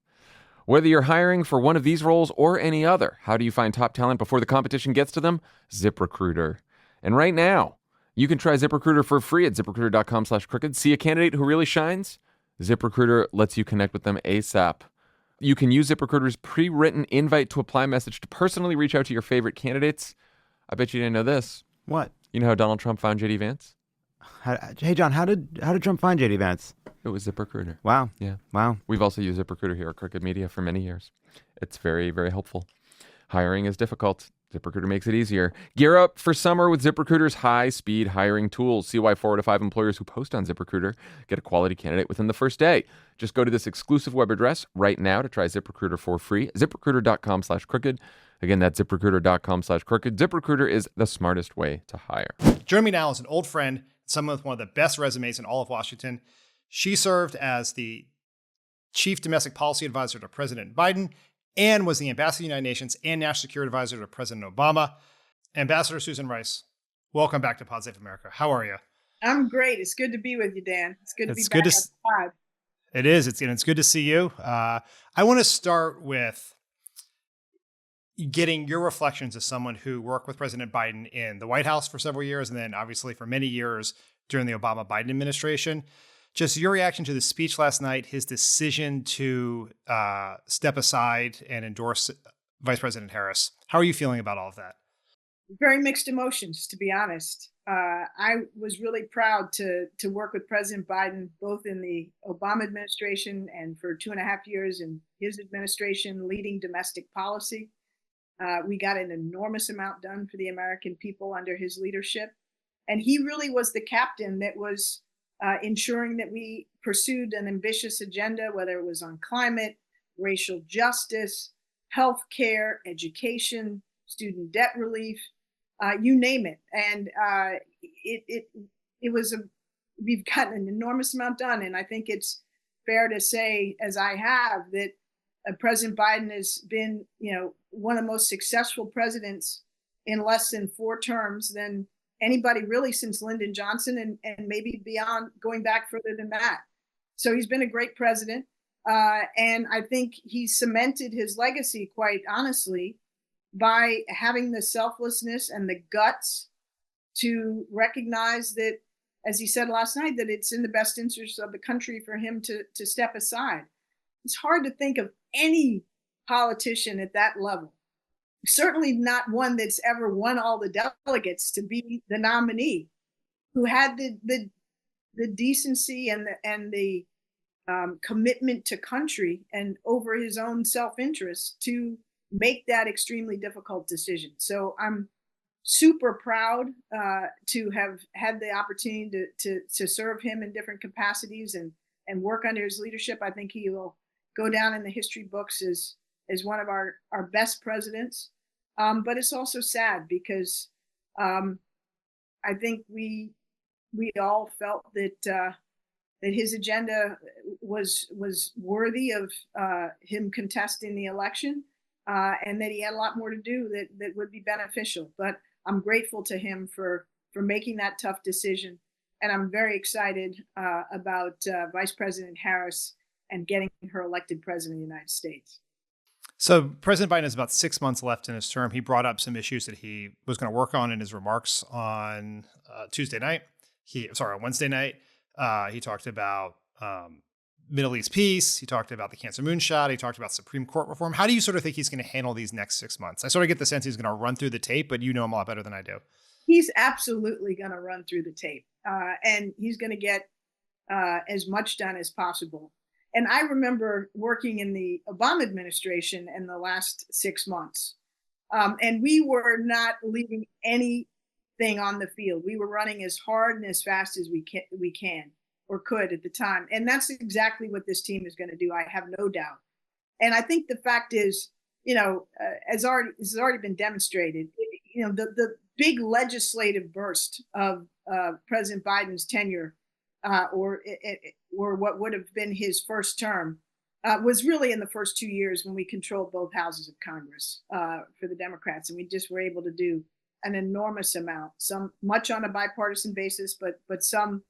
Whether you're hiring for one of these roles or any other, how do you find top talent before the competition gets to them? ZipRecruiter. And right now, you can try ZipRecruiter for free at ZipRecruiter.com/crooked. See a candidate who really shines? ZipRecruiter lets you connect with them ASAP. You can use ZipRecruiter's pre-written invite to apply message to personally reach out to your favorite candidates. I bet you didn't know this. What? You know how Donald Trump found J.D. Vance? Hey, John, how did Trump find J.D. Vance? It was ZipRecruiter. Wow. Yeah. Wow. We've also used ZipRecruiter here at Crooked Media for many years. It's very, very helpful. Hiring is difficult. ZipRecruiter makes it easier. Gear up for summer with ZipRecruiter's high-speed hiring tools. See why 4 out of 5 employers who post on ZipRecruiter get a quality candidate within the first day. Just go to this exclusive web address right now to try ZipRecruiter for free. ZipRecruiter.com/crooked. Again, that's ZipRecruiter.com/crooked. ZipRecruiter is the smartest way to hire. Joining me now is an old friend, someone with one of the best resumes in all of Washington. She served as the Chief Domestic Policy Advisor to President Biden and was the Ambassador to the United Nations and National Security Advisor to President Obama. Ambassador Susan Rice, welcome back to Pod Save America. How are you? I'm great. It's good to be with you, Dan. It's good to be It's back good to on the pod. It is. It's good to see you. I want to start with getting your reflections as someone who worked with President Biden in the White House for several years, and then obviously for many years during the Obama-Biden administration. Just your reaction to the speech last night, his decision to step aside and endorse Vice President Harris. How are you feeling about all of that? Very mixed emotions, to be honest. I was really proud to work with President Biden, both in the Obama administration and for 2.5 years in his administration leading domestic policy. We got an enormous amount done for the American people under his leadership. And he really was the captain that was ensuring that we pursued an ambitious agenda, whether it was on climate, racial justice, healthcare, education, student debt relief, you name it. And we've gotten an enormous amount done. And I think it's fair to say, as I have, that President Biden has been, one of the most successful presidents in less than 4 terms than anybody really since Lyndon Johnson and maybe beyond, going back further than that. So he's been a great president. And I think he cemented his legacy, quite honestly, by having the selflessness and the guts to recognize that, as he said last night, that it's in the best interest of the country for him to step aside. It's hard to think of any politician at that level, certainly not one that's ever won all the delegates to be the nominee, who had the decency and the commitment to country and over his own self-interest to make that extremely difficult decision. So I'm super proud to have had the opportunity to serve him in different capacities and work under his leadership. I think he will go down in the history books as one of our best presidents. But it's also sad because I think we all felt that his agenda was worthy of him contesting the election, and that he had a lot more to do that would be beneficial. But I'm grateful to him for making that tough decision, and I'm very excited about Vice President Harris and getting her elected president of the United States. So President Biden has about 6 months left in his term. He brought up some issues that he was going to work on in his remarks on Wednesday night. He talked about Middle East peace. He talked about the cancer moonshot. He talked about Supreme Court reform. How do you sort of think he's going to handle these next 6 months? I sort of get the sense he's going to run through the tape, but you know him a lot better than I do. He's absolutely going to run through the tape, and he's going to get as much done as possible. And I remember working in the Obama administration in the last 6 months, and we were not leaving anything on the field. We were running as hard and as fast as we can or could at the time. And that's exactly what this team is going to do. I have no doubt. And I think the fact is, as already been demonstrated, the big legislative burst of President Biden's tenure, or what would have been his first term, was really in the first 2 years when we controlled both houses of Congress for the Democrats. And we just were able to do an enormous amount, some much on a bipartisan basis, but some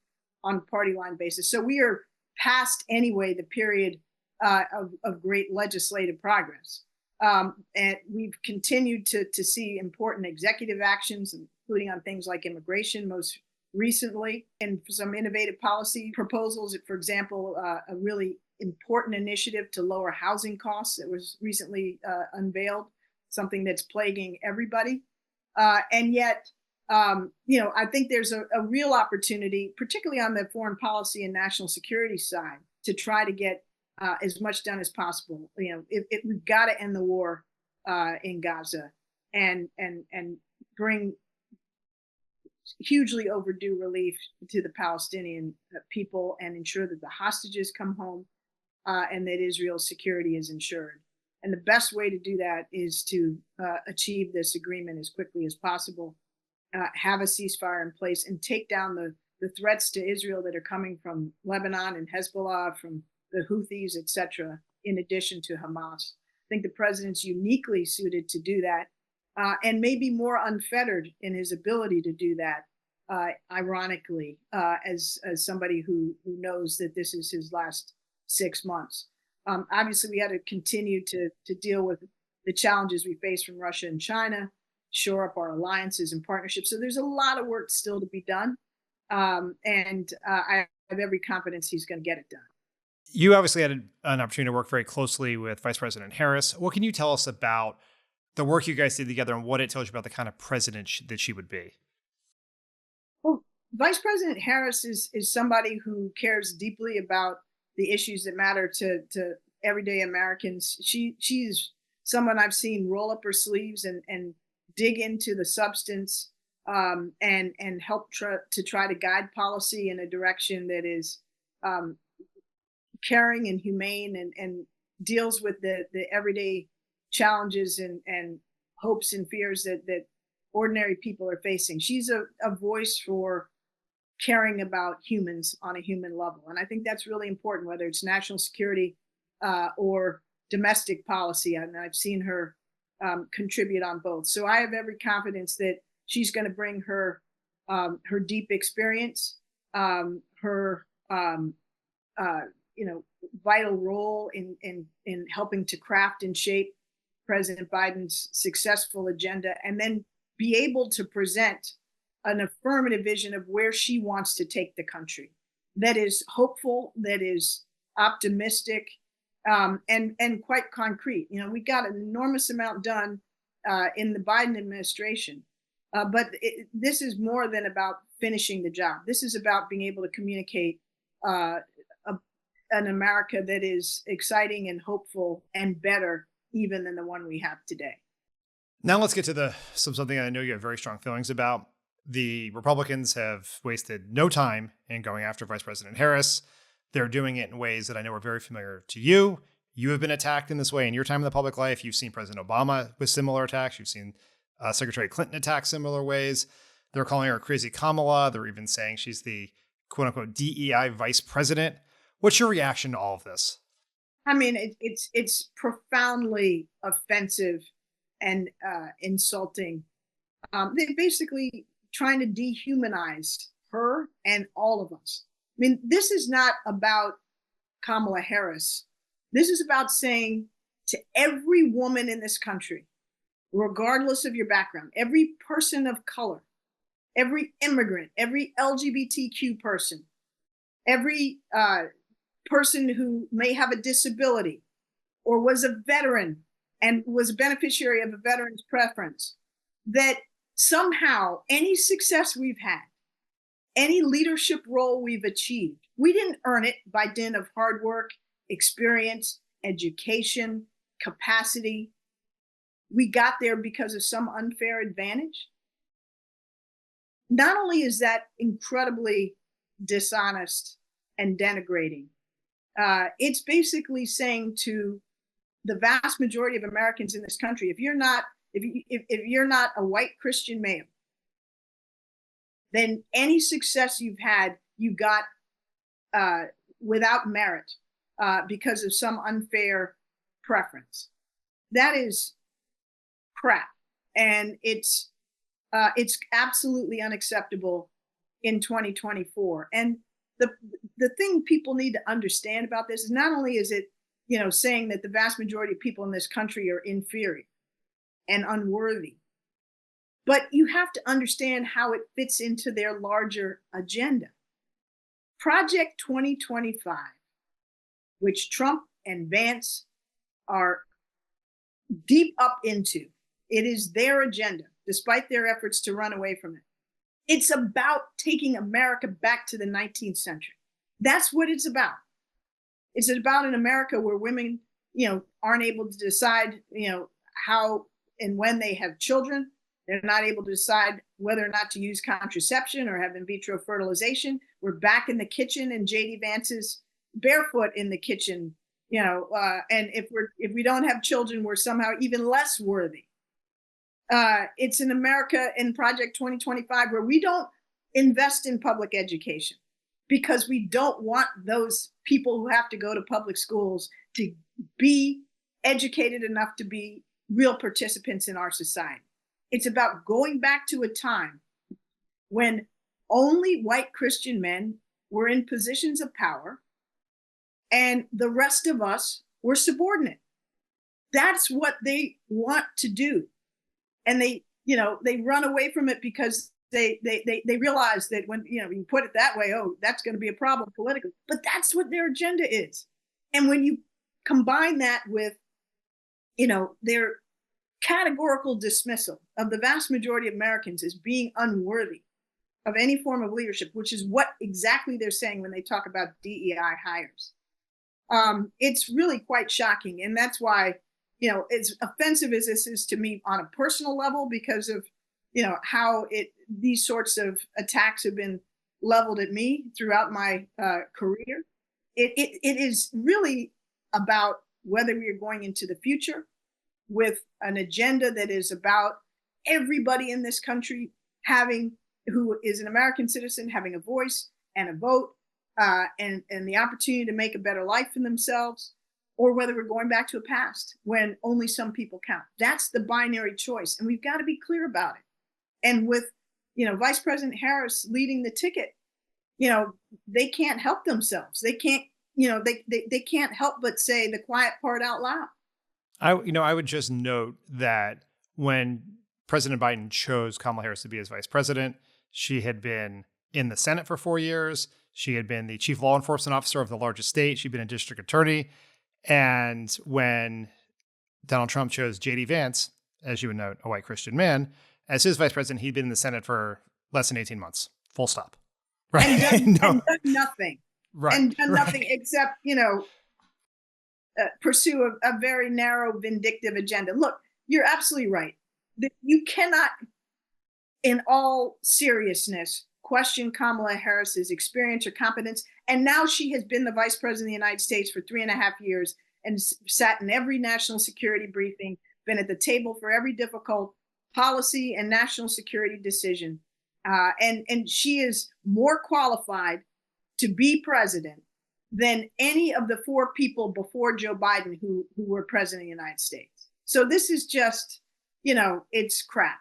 on a party line basis. So we are past anyway the period of great legislative progress. And we've continued to see important executive actions, including on things like immigration most recently, and some innovative policy proposals. For example, a really important initiative to lower housing costs that was recently unveiled, something that's plaguing everybody. And yet, I think there's a real opportunity, particularly on the foreign policy and national security side, to try to get as much done as possible. If we've got to end the war in Gaza, and bring hugely overdue relief to the Palestinian people and ensure that the hostages come home and that Israel's security is ensured. And the best way to do that is to achieve this agreement as quickly as possible, have a ceasefire in place, and take down the threats to Israel that are coming from Lebanon and Hezbollah, from the Houthis, etc., in addition to Hamas. I think the president's uniquely suited to do that, and maybe more unfettered in his ability to do that, ironically, as somebody who knows that this is his last 6 months. Obviously, we had to continue to deal with the challenges we face from Russia and China, shore up our alliances and partnerships. So there's a lot of work still to be done. And I have every confidence he's going to get it done. You obviously had an opportunity to work very closely with Vice President Harris. What can you tell us about the work you guys did together and what it tells you about the kind of president that she would be? Well, Vice President Harris is somebody who cares deeply about the issues that matter to everyday Americans. She's someone I've seen roll up her sleeves and dig into the substance and help to try to guide policy in a direction that is caring and humane and deals with the everyday challenges and hopes and fears that ordinary people are facing. She's a voice for caring about humans on a human level. And I think that's really important, whether it's national security or domestic policy. I mean, I've seen her contribute on both. So I have every confidence that she's going to bring her deep experience, her vital role in helping to craft and shape President Biden's successful agenda, and then be able to present an affirmative vision of where she wants to take the country that is hopeful, that is optimistic, and quite concrete. You know, we got an enormous amount done in the Biden administration, but this is more than about finishing the job. This is about being able to communicate an America that is exciting and hopeful and better even than the one we have today. Now let's get to something I know you have very strong feelings about. The Republicans have wasted no time in going after Vice President Harris. They're doing it in ways that I know are very familiar to you. You have been attacked in this way in your time in the public life. You've seen President Obama with similar attacks. You've seen Secretary Clinton attack similar ways. They're calling her crazy Kamala. They're even saying she's the quote unquote DEI vice president. What's your reaction to all of this? I mean, it's profoundly offensive and insulting. They're basically trying to dehumanize her and all of us. I mean, this is not about Kamala Harris. This is about saying to every woman in this country, regardless of your background, every person of color, every immigrant, every LGBTQ person, every person who may have a disability or was a veteran and was a beneficiary of a veteran's preference, that somehow any success we've had, any leadership role we've achieved, we didn't earn it by dint of hard work, experience, education, capacity. We got there because of some unfair advantage. Not only is that incredibly dishonest and denigrating, it's basically saying to the vast majority of Americans in this country, if you're not a white Christian male, then any success you've had, you got without merit because of some unfair preference. That is crap, and it's absolutely unacceptable in 2024. And the thing people need to understand about this is not only is it, saying that the vast majority of people in this country are inferior and unworthy, but you have to understand how it fits into their larger agenda. Project 2025, which Trump and Vance are deep up into, it is their agenda, despite their efforts to run away from it. It's about taking America back to the 19th century. That's what it's about. It's about an America where women, aren't able to decide, how and when they have children. They're not able to decide whether or not to use contraception or have in vitro fertilization. We're back in the kitchen, and JD Vance is barefoot in the kitchen, and if we don't have children, we're somehow even less worthy. It's an America in Project 2025 where we don't invest in public education because we don't want those people who have to go to public schools to be educated enough to be real participants in our society. It's about going back to a time when only white Christian men were in positions of power and the rest of us were subordinate. That's what they want to do. And they run away from it because they realize that when, you put it that way, oh, that's going to be a problem politically, but that's what their agenda is. And when you combine that with, their categorical dismissal of the vast majority of Americans as being unworthy of any form of leadership, which is what exactly they're saying when they talk about DEI hires. It's really quite shocking. And that's why, as offensive as this is to me on a personal level, because of, how these sorts of attacks have been leveled at me throughout my career, it is really about whether we are going into the future with an agenda that is about everybody in this country who is an American citizen, having a voice and a vote and the opportunity to make a better life for themselves, or whether we're going back to a past when only some people count. That's the binary choice. And we've got to be clear about it. And with, Vice President Harris leading the ticket, they can't help themselves. They can't, they can't help but say the quiet part out loud. I would just note that when President Biden chose Kamala Harris to be his vice president, she had been in the Senate for 4 years. She had been the chief law enforcement officer of the largest state. She'd been a district attorney. And when Donald Trump chose JD Vance, as you would note, a white Christian man, as his vice president, he'd been in the Senate for less than 18 months, full stop. Right. And done nothing. Right. And done nothing except, pursue a very narrow, vindictive agenda. Look, you're absolutely right. You cannot, in all seriousness, question Kamala Harris's experience or competence. And now she has been the vice president of the United States for 3.5 years and sat in every national security briefing, been at the table for every difficult policy and national security decision. And she is more qualified to be president than any of the 4 people before Joe Biden who were president of the United States. So this is just, it's crap.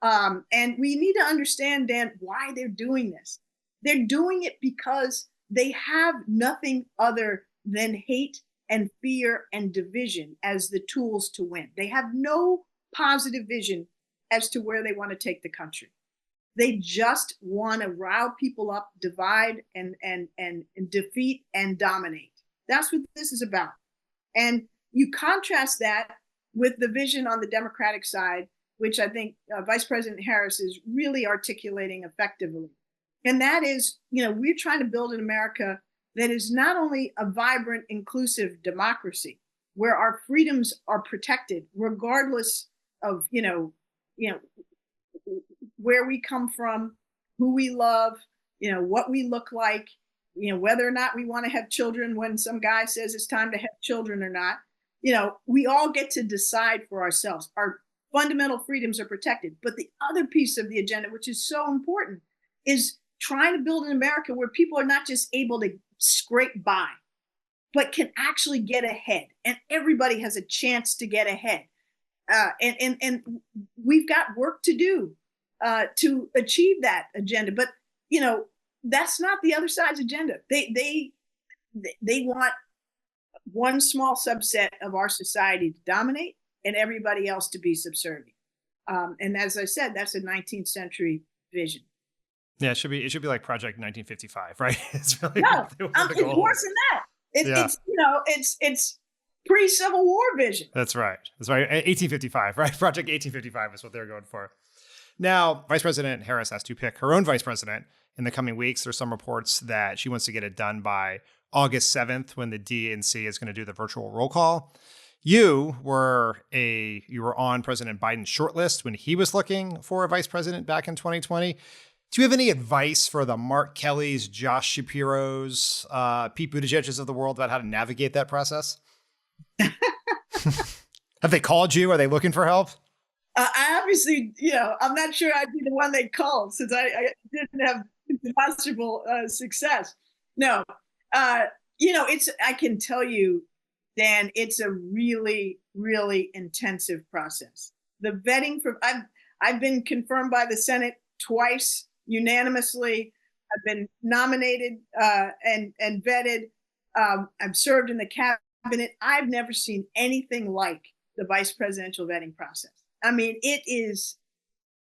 And we need to understand, Dan, why they're doing this. They're doing it because they have nothing other than hate and fear and division as the tools to win. They have no positive vision as to where they want to take the country. They just want to rile people up, divide and defeat and dominate. That's what this is about. And you contrast that with the vision on the Democratic side, which I think Vice President Harris is really articulating effectively. And that is, we're trying to build an America that is not only a vibrant, inclusive democracy, where our freedoms are protected, regardless of, where we come from, who we love, what we look like, whether or not we want to have children when some guy says it's time to have children or not. We all get to decide for ourselves. Our fundamental freedoms are protected. But the other piece of the agenda, which is so important, is trying to build an America where people are not just able to scrape by, but can actually get ahead. And everybody has a chance to get ahead. And we've got work to do to achieve that agenda. But, that's not the other side's agenda. They want one small subset of our society to dominate and everybody else to be subservient. And as I said, that's a 19th century vision. Yeah, it should be like Project 1955, right? It's really it's worse than that. It's pre-Civil War vision. That's right. 1855, right? Project 1855 is what they're going for. Now, Vice President Harris has to pick her own vice president in the coming weeks. There's some reports that she wants to get it done by August 7th when the DNC is going to do the virtual roll call. You were on President Biden's shortlist when he was looking for a vice president back in 2020. Do you have any advice for the Mark Kellys, Josh Shapiro's, Pete Buttigieg's of the world about how to navigate that process? Have they called you? Are they looking for help? I obviously, I'm not sure I'd be the one they called since I didn't have demonstrable success. No, I can tell you, Dan, it's a really, really intensive process. The vetting I've been confirmed by the Senate twice unanimously. I've been nominated and vetted. I've served in the cabinet. I've never seen anything like the vice presidential vetting process. I mean, it is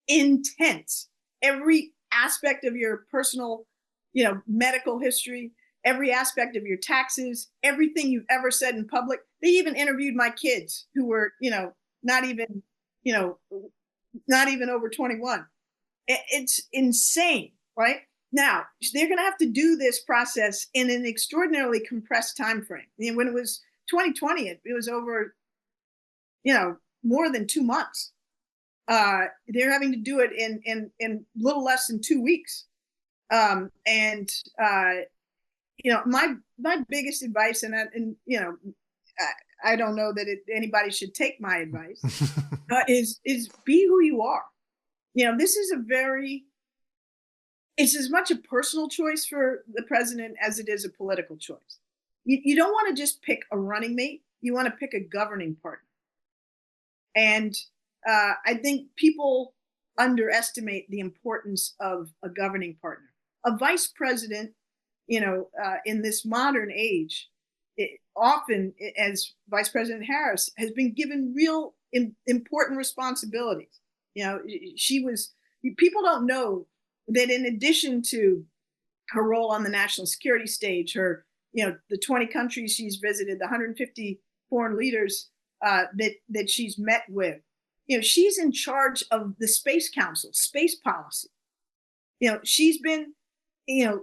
intense. Every aspect of your personal, medical history, every aspect of your taxes, everything you've ever said in public. They even interviewed my kids who were, not even over 21. It's insane, right? Now, they're going to have to do this process in an extraordinarily compressed time frame. I mean, when it was 2020, it was over, more than 2 months. They're having to do it in little less than 2 weeks. My biggest advice, I don't know that anybody should take my advice, is be who you are. This is it's as much a personal choice for the president as it is a political choice. You don't want to just pick a running mate. You want to pick a governing partner. And I think people underestimate the importance of a governing partner. A vice president, in this modern age, often, as Vice President Harris, has been given real important responsibilities. People don't know that in addition to her role on the national security stage, the 20 countries she's visited, the 150 foreign leaders that she's met with, she's in charge of the Space Council, space policy. She's been, the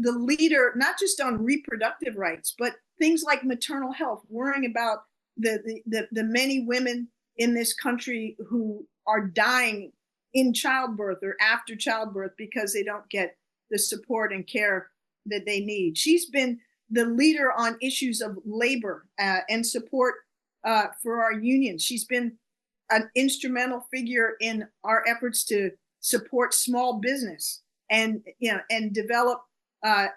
leader, not just on reproductive rights, but things like maternal health, worrying about the many women in this country who are dying in childbirth or after childbirth because they don't get the support and care that they need. She's been the leader on issues of labor and support for our unions. She's been an instrumental figure in our efforts to support small business and develop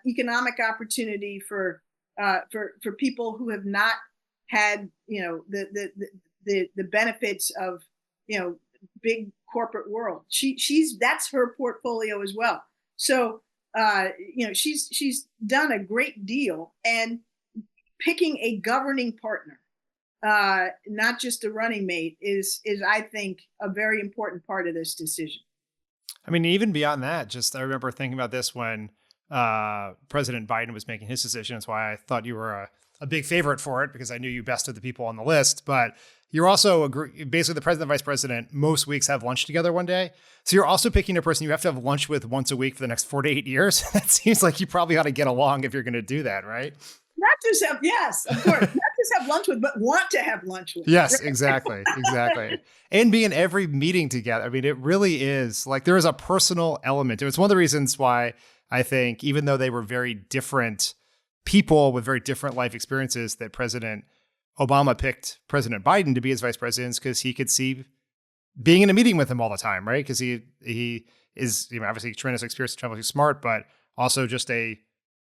economic opportunity for people who have not had the benefits of big corporate world. That's her portfolio as well. So she's done a great deal, and picking a governing partner, not just a running mate, is I think a very important part of this decision. I mean, even beyond that, I remember thinking about this when President Biden was making his decision. That's why I thought you were a big favorite for it, because I knew you bested the people on the list. But you're also basically the president and vice president most weeks have lunch together one day. So you're also picking a person you have to have lunch with once a week for the next 4 to 8 years. That seems like you probably ought to get along if you're going to do that, right? Not just have, yes, of course, not just have lunch with, but want to have lunch with. Yes, exactly. And be in every meeting together. I mean, it really is like there is a personal element. It's one of the reasons why I think, even though they were very different people with very different life experiences, that President Obama picked President Biden to be his vice president, because he could see being in a meeting with him all the time, right? Because he is obviously tremendous experience, tremendously smart, but also just a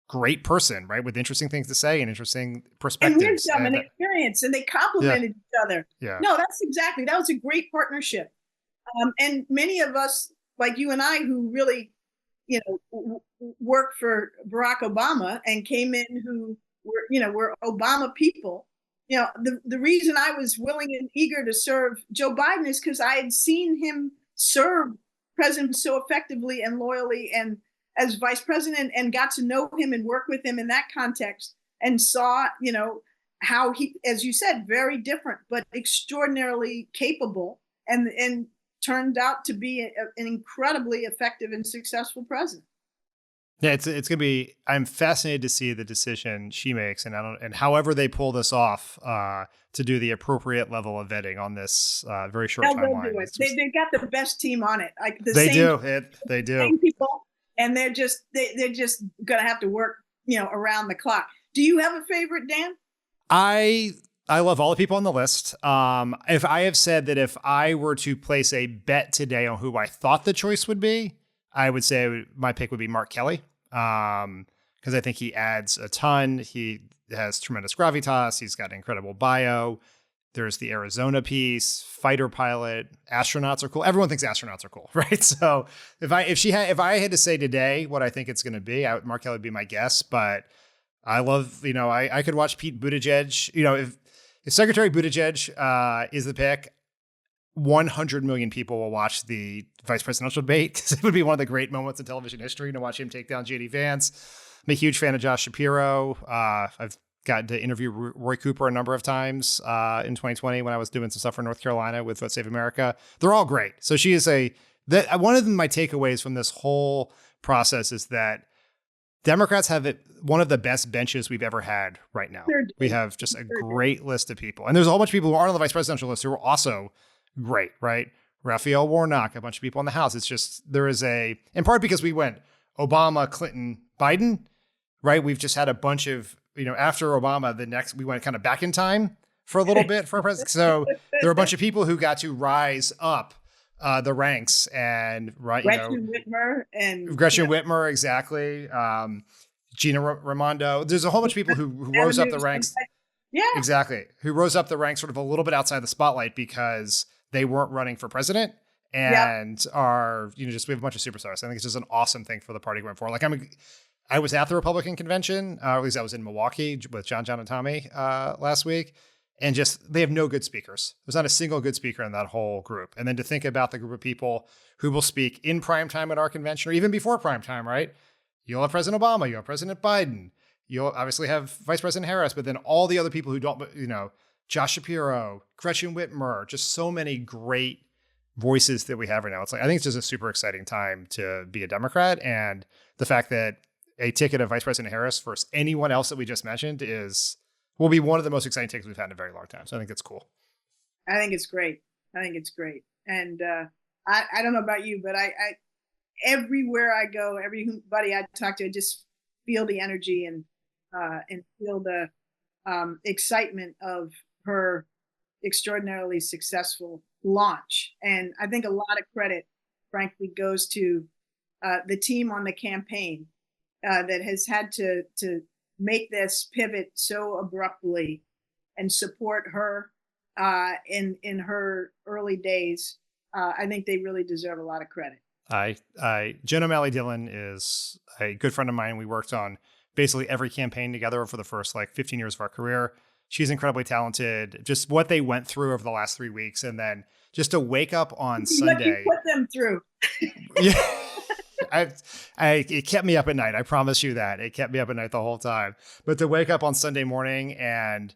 great person, right? With interesting things to say and interesting perspectives. And wisdom and experience, and they complemented each other. Yeah. No, that was a great partnership. And many of us, like you and I, who really, worked for Barack Obama and came in who were Obama people. The reason I was willing and eager to serve Joe Biden is because I had seen him serve President so effectively and loyally and as vice president, and got to know him and work with him in that context, and saw, how he, as you said, very different, but extraordinarily capable, and turned out to be an incredibly effective and successful president. Yeah, it's gonna be. I'm fascinated to see the decision she makes, and however they pull this off to do the appropriate level of vetting on this very short They'll timeline. do it. They've got the best team on it. Like the They same, do. They do. same people, and they're just gonna have to work, around the clock. Do you have a favorite, Dan? I love all the people on the list. If I have said that if I were to place a bet today on who I thought the choice would be, I would say my pick would be Mark Kelly. Because I think he adds a ton. He has tremendous gravitas. He's got an incredible bio. There's the Arizona piece, fighter pilot, astronauts are cool. Everyone thinks astronauts are cool, right? So if I had to say today what I think it's going to be, Mark Kelly would be my guess. But I love, I could watch Pete Buttigieg. If Secretary Buttigieg is the pick, 100 million people will watch the vice presidential debate because it would be one of the great moments in television history to watch him take down JD Vance. I'm a huge fan of Josh Shapiro. I've gotten to interview Roy Cooper a number of times in 2020 when I was doing some stuff for North Carolina with Vote Save America. They're all great. So she is one of my takeaways from this whole process is that Democrats have one of the best benches we've ever had right now. We have just a great list of people. And there's a whole bunch of people who aren't on the vice presidential list who are also great, right? Raphael Warnock, a bunch of people in the House. It's just, in part because we went Obama, Clinton, Biden, right? We've just had a bunch of, after Obama, we went kind of back in time for a little bit for president. So there are a bunch of people who got to rise up the ranks and, right, Gretchen Whitmer, exactly. Gina Raimondo. There's a whole bunch of people who rose up the ranks. Yeah, exactly. Who rose up the ranks sort of a little bit outside the spotlight because they weren't running for president and are, we have a bunch of superstars. I think it's just an awesome thing for the party going forward. Like I was at the Republican convention, at least I was in Milwaukee with Jon and Tommy last week. And just, they have no good speakers. There's not a single good speaker in that whole group. And then to think about the group of people who will speak in prime time at our convention or even before prime time, right? You'll have President Obama, you'll have President Biden, you'll obviously have Vice President Harris, but then all the other people who don't, Josh Shapiro, Gretchen Whitmer, just so many great voices that we have right now. I think it's just a super exciting time to be a Democrat. And the fact that a ticket of Vice President Harris versus anyone else that we just mentioned will be one of the most exciting tickets we've had in a very long time. So I think it's cool. I think it's great. And I don't know about you, but I everywhere I go, everybody I talk to, I just feel the energy and feel the excitement of her extraordinarily successful launch. And I think a lot of credit, frankly, goes to the team on the campaign that has had to make this pivot so abruptly and support her in her early days. I think they really deserve a lot of credit. Jen O'Malley Dillon is a good friend of mine. We worked on basically every campaign together for the first 15 years of our career. She's incredibly talented. Just what they went through over the last 3 weeks, and then just to wake up on Sunday. What you put them through. Yeah, it kept me up at night. I promise you that. It kept me up at night the whole time. But to wake up on Sunday morning and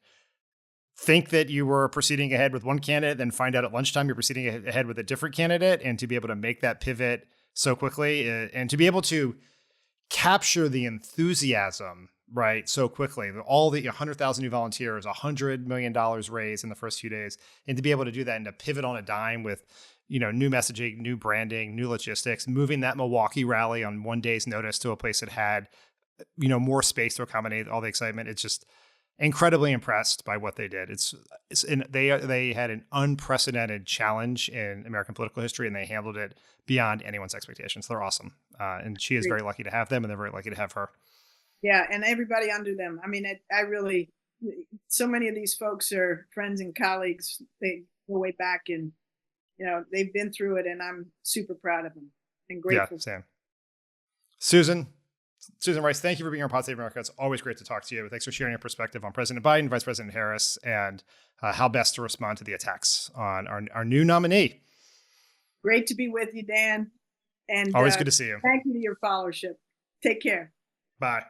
think that you were proceeding ahead with one candidate, then find out at lunchtime you're proceeding ahead with a different candidate, and to be able to make that pivot so quickly, and to be able to capture the enthusiasm, right, so quickly, all the 100,000 new volunteers, $100 million raised in the first few days, and to be able to do that and to pivot on a dime with, new messaging, new branding, new logistics, moving that Milwaukee rally on one day's notice to a place that had, more space to accommodate all the excitement. It's just incredibly impressed by what they did. They had an unprecedented challenge in American political history, and they handled it beyond anyone's expectations. They're awesome. And she is very lucky to have them, and they're very lucky to have her. Yeah. And everybody under them. I mean, so many of these folks are friends and colleagues. They go way back, and, they've been through it, and I'm super proud of them and grateful. Yeah, Sam. Susan Rice, thank you for being on Pod Save America. It's always great to talk to you. Thanks for sharing your perspective on President Biden, Vice President Harris, and how best to respond to the attacks on our new nominee. Great to be with you, Dan. And always good to see you. Thank you to your followership. Take care. Bye.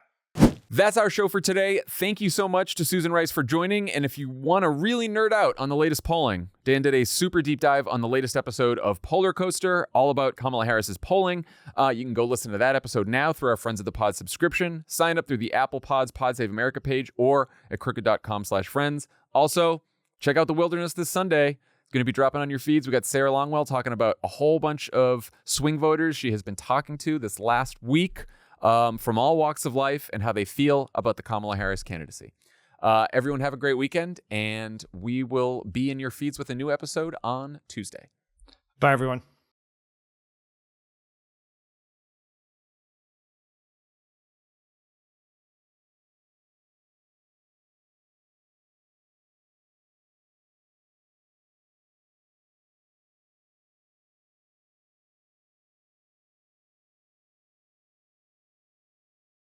That's our show for today. Thank you so much to Susan Rice for joining. And if you want to really nerd out on the latest polling, Dan did a super deep dive on the latest episode of Polar Coaster, all about Kamala Harris's polling. You can go listen to that episode now through our Friends of the Pod subscription. Sign up through the Apple Pods Pod Save America page or at crooked.com/friends. Also, check out The Wilderness this Sunday. It's going to be dropping on your feeds. We got Sarah Longwell talking about a whole bunch of swing voters she has been talking to this last week. From all walks of life and how they feel about the Kamala Harris candidacy. Everyone have a great weekend, and we will be in your feeds with a new episode on Tuesday. Bye, everyone.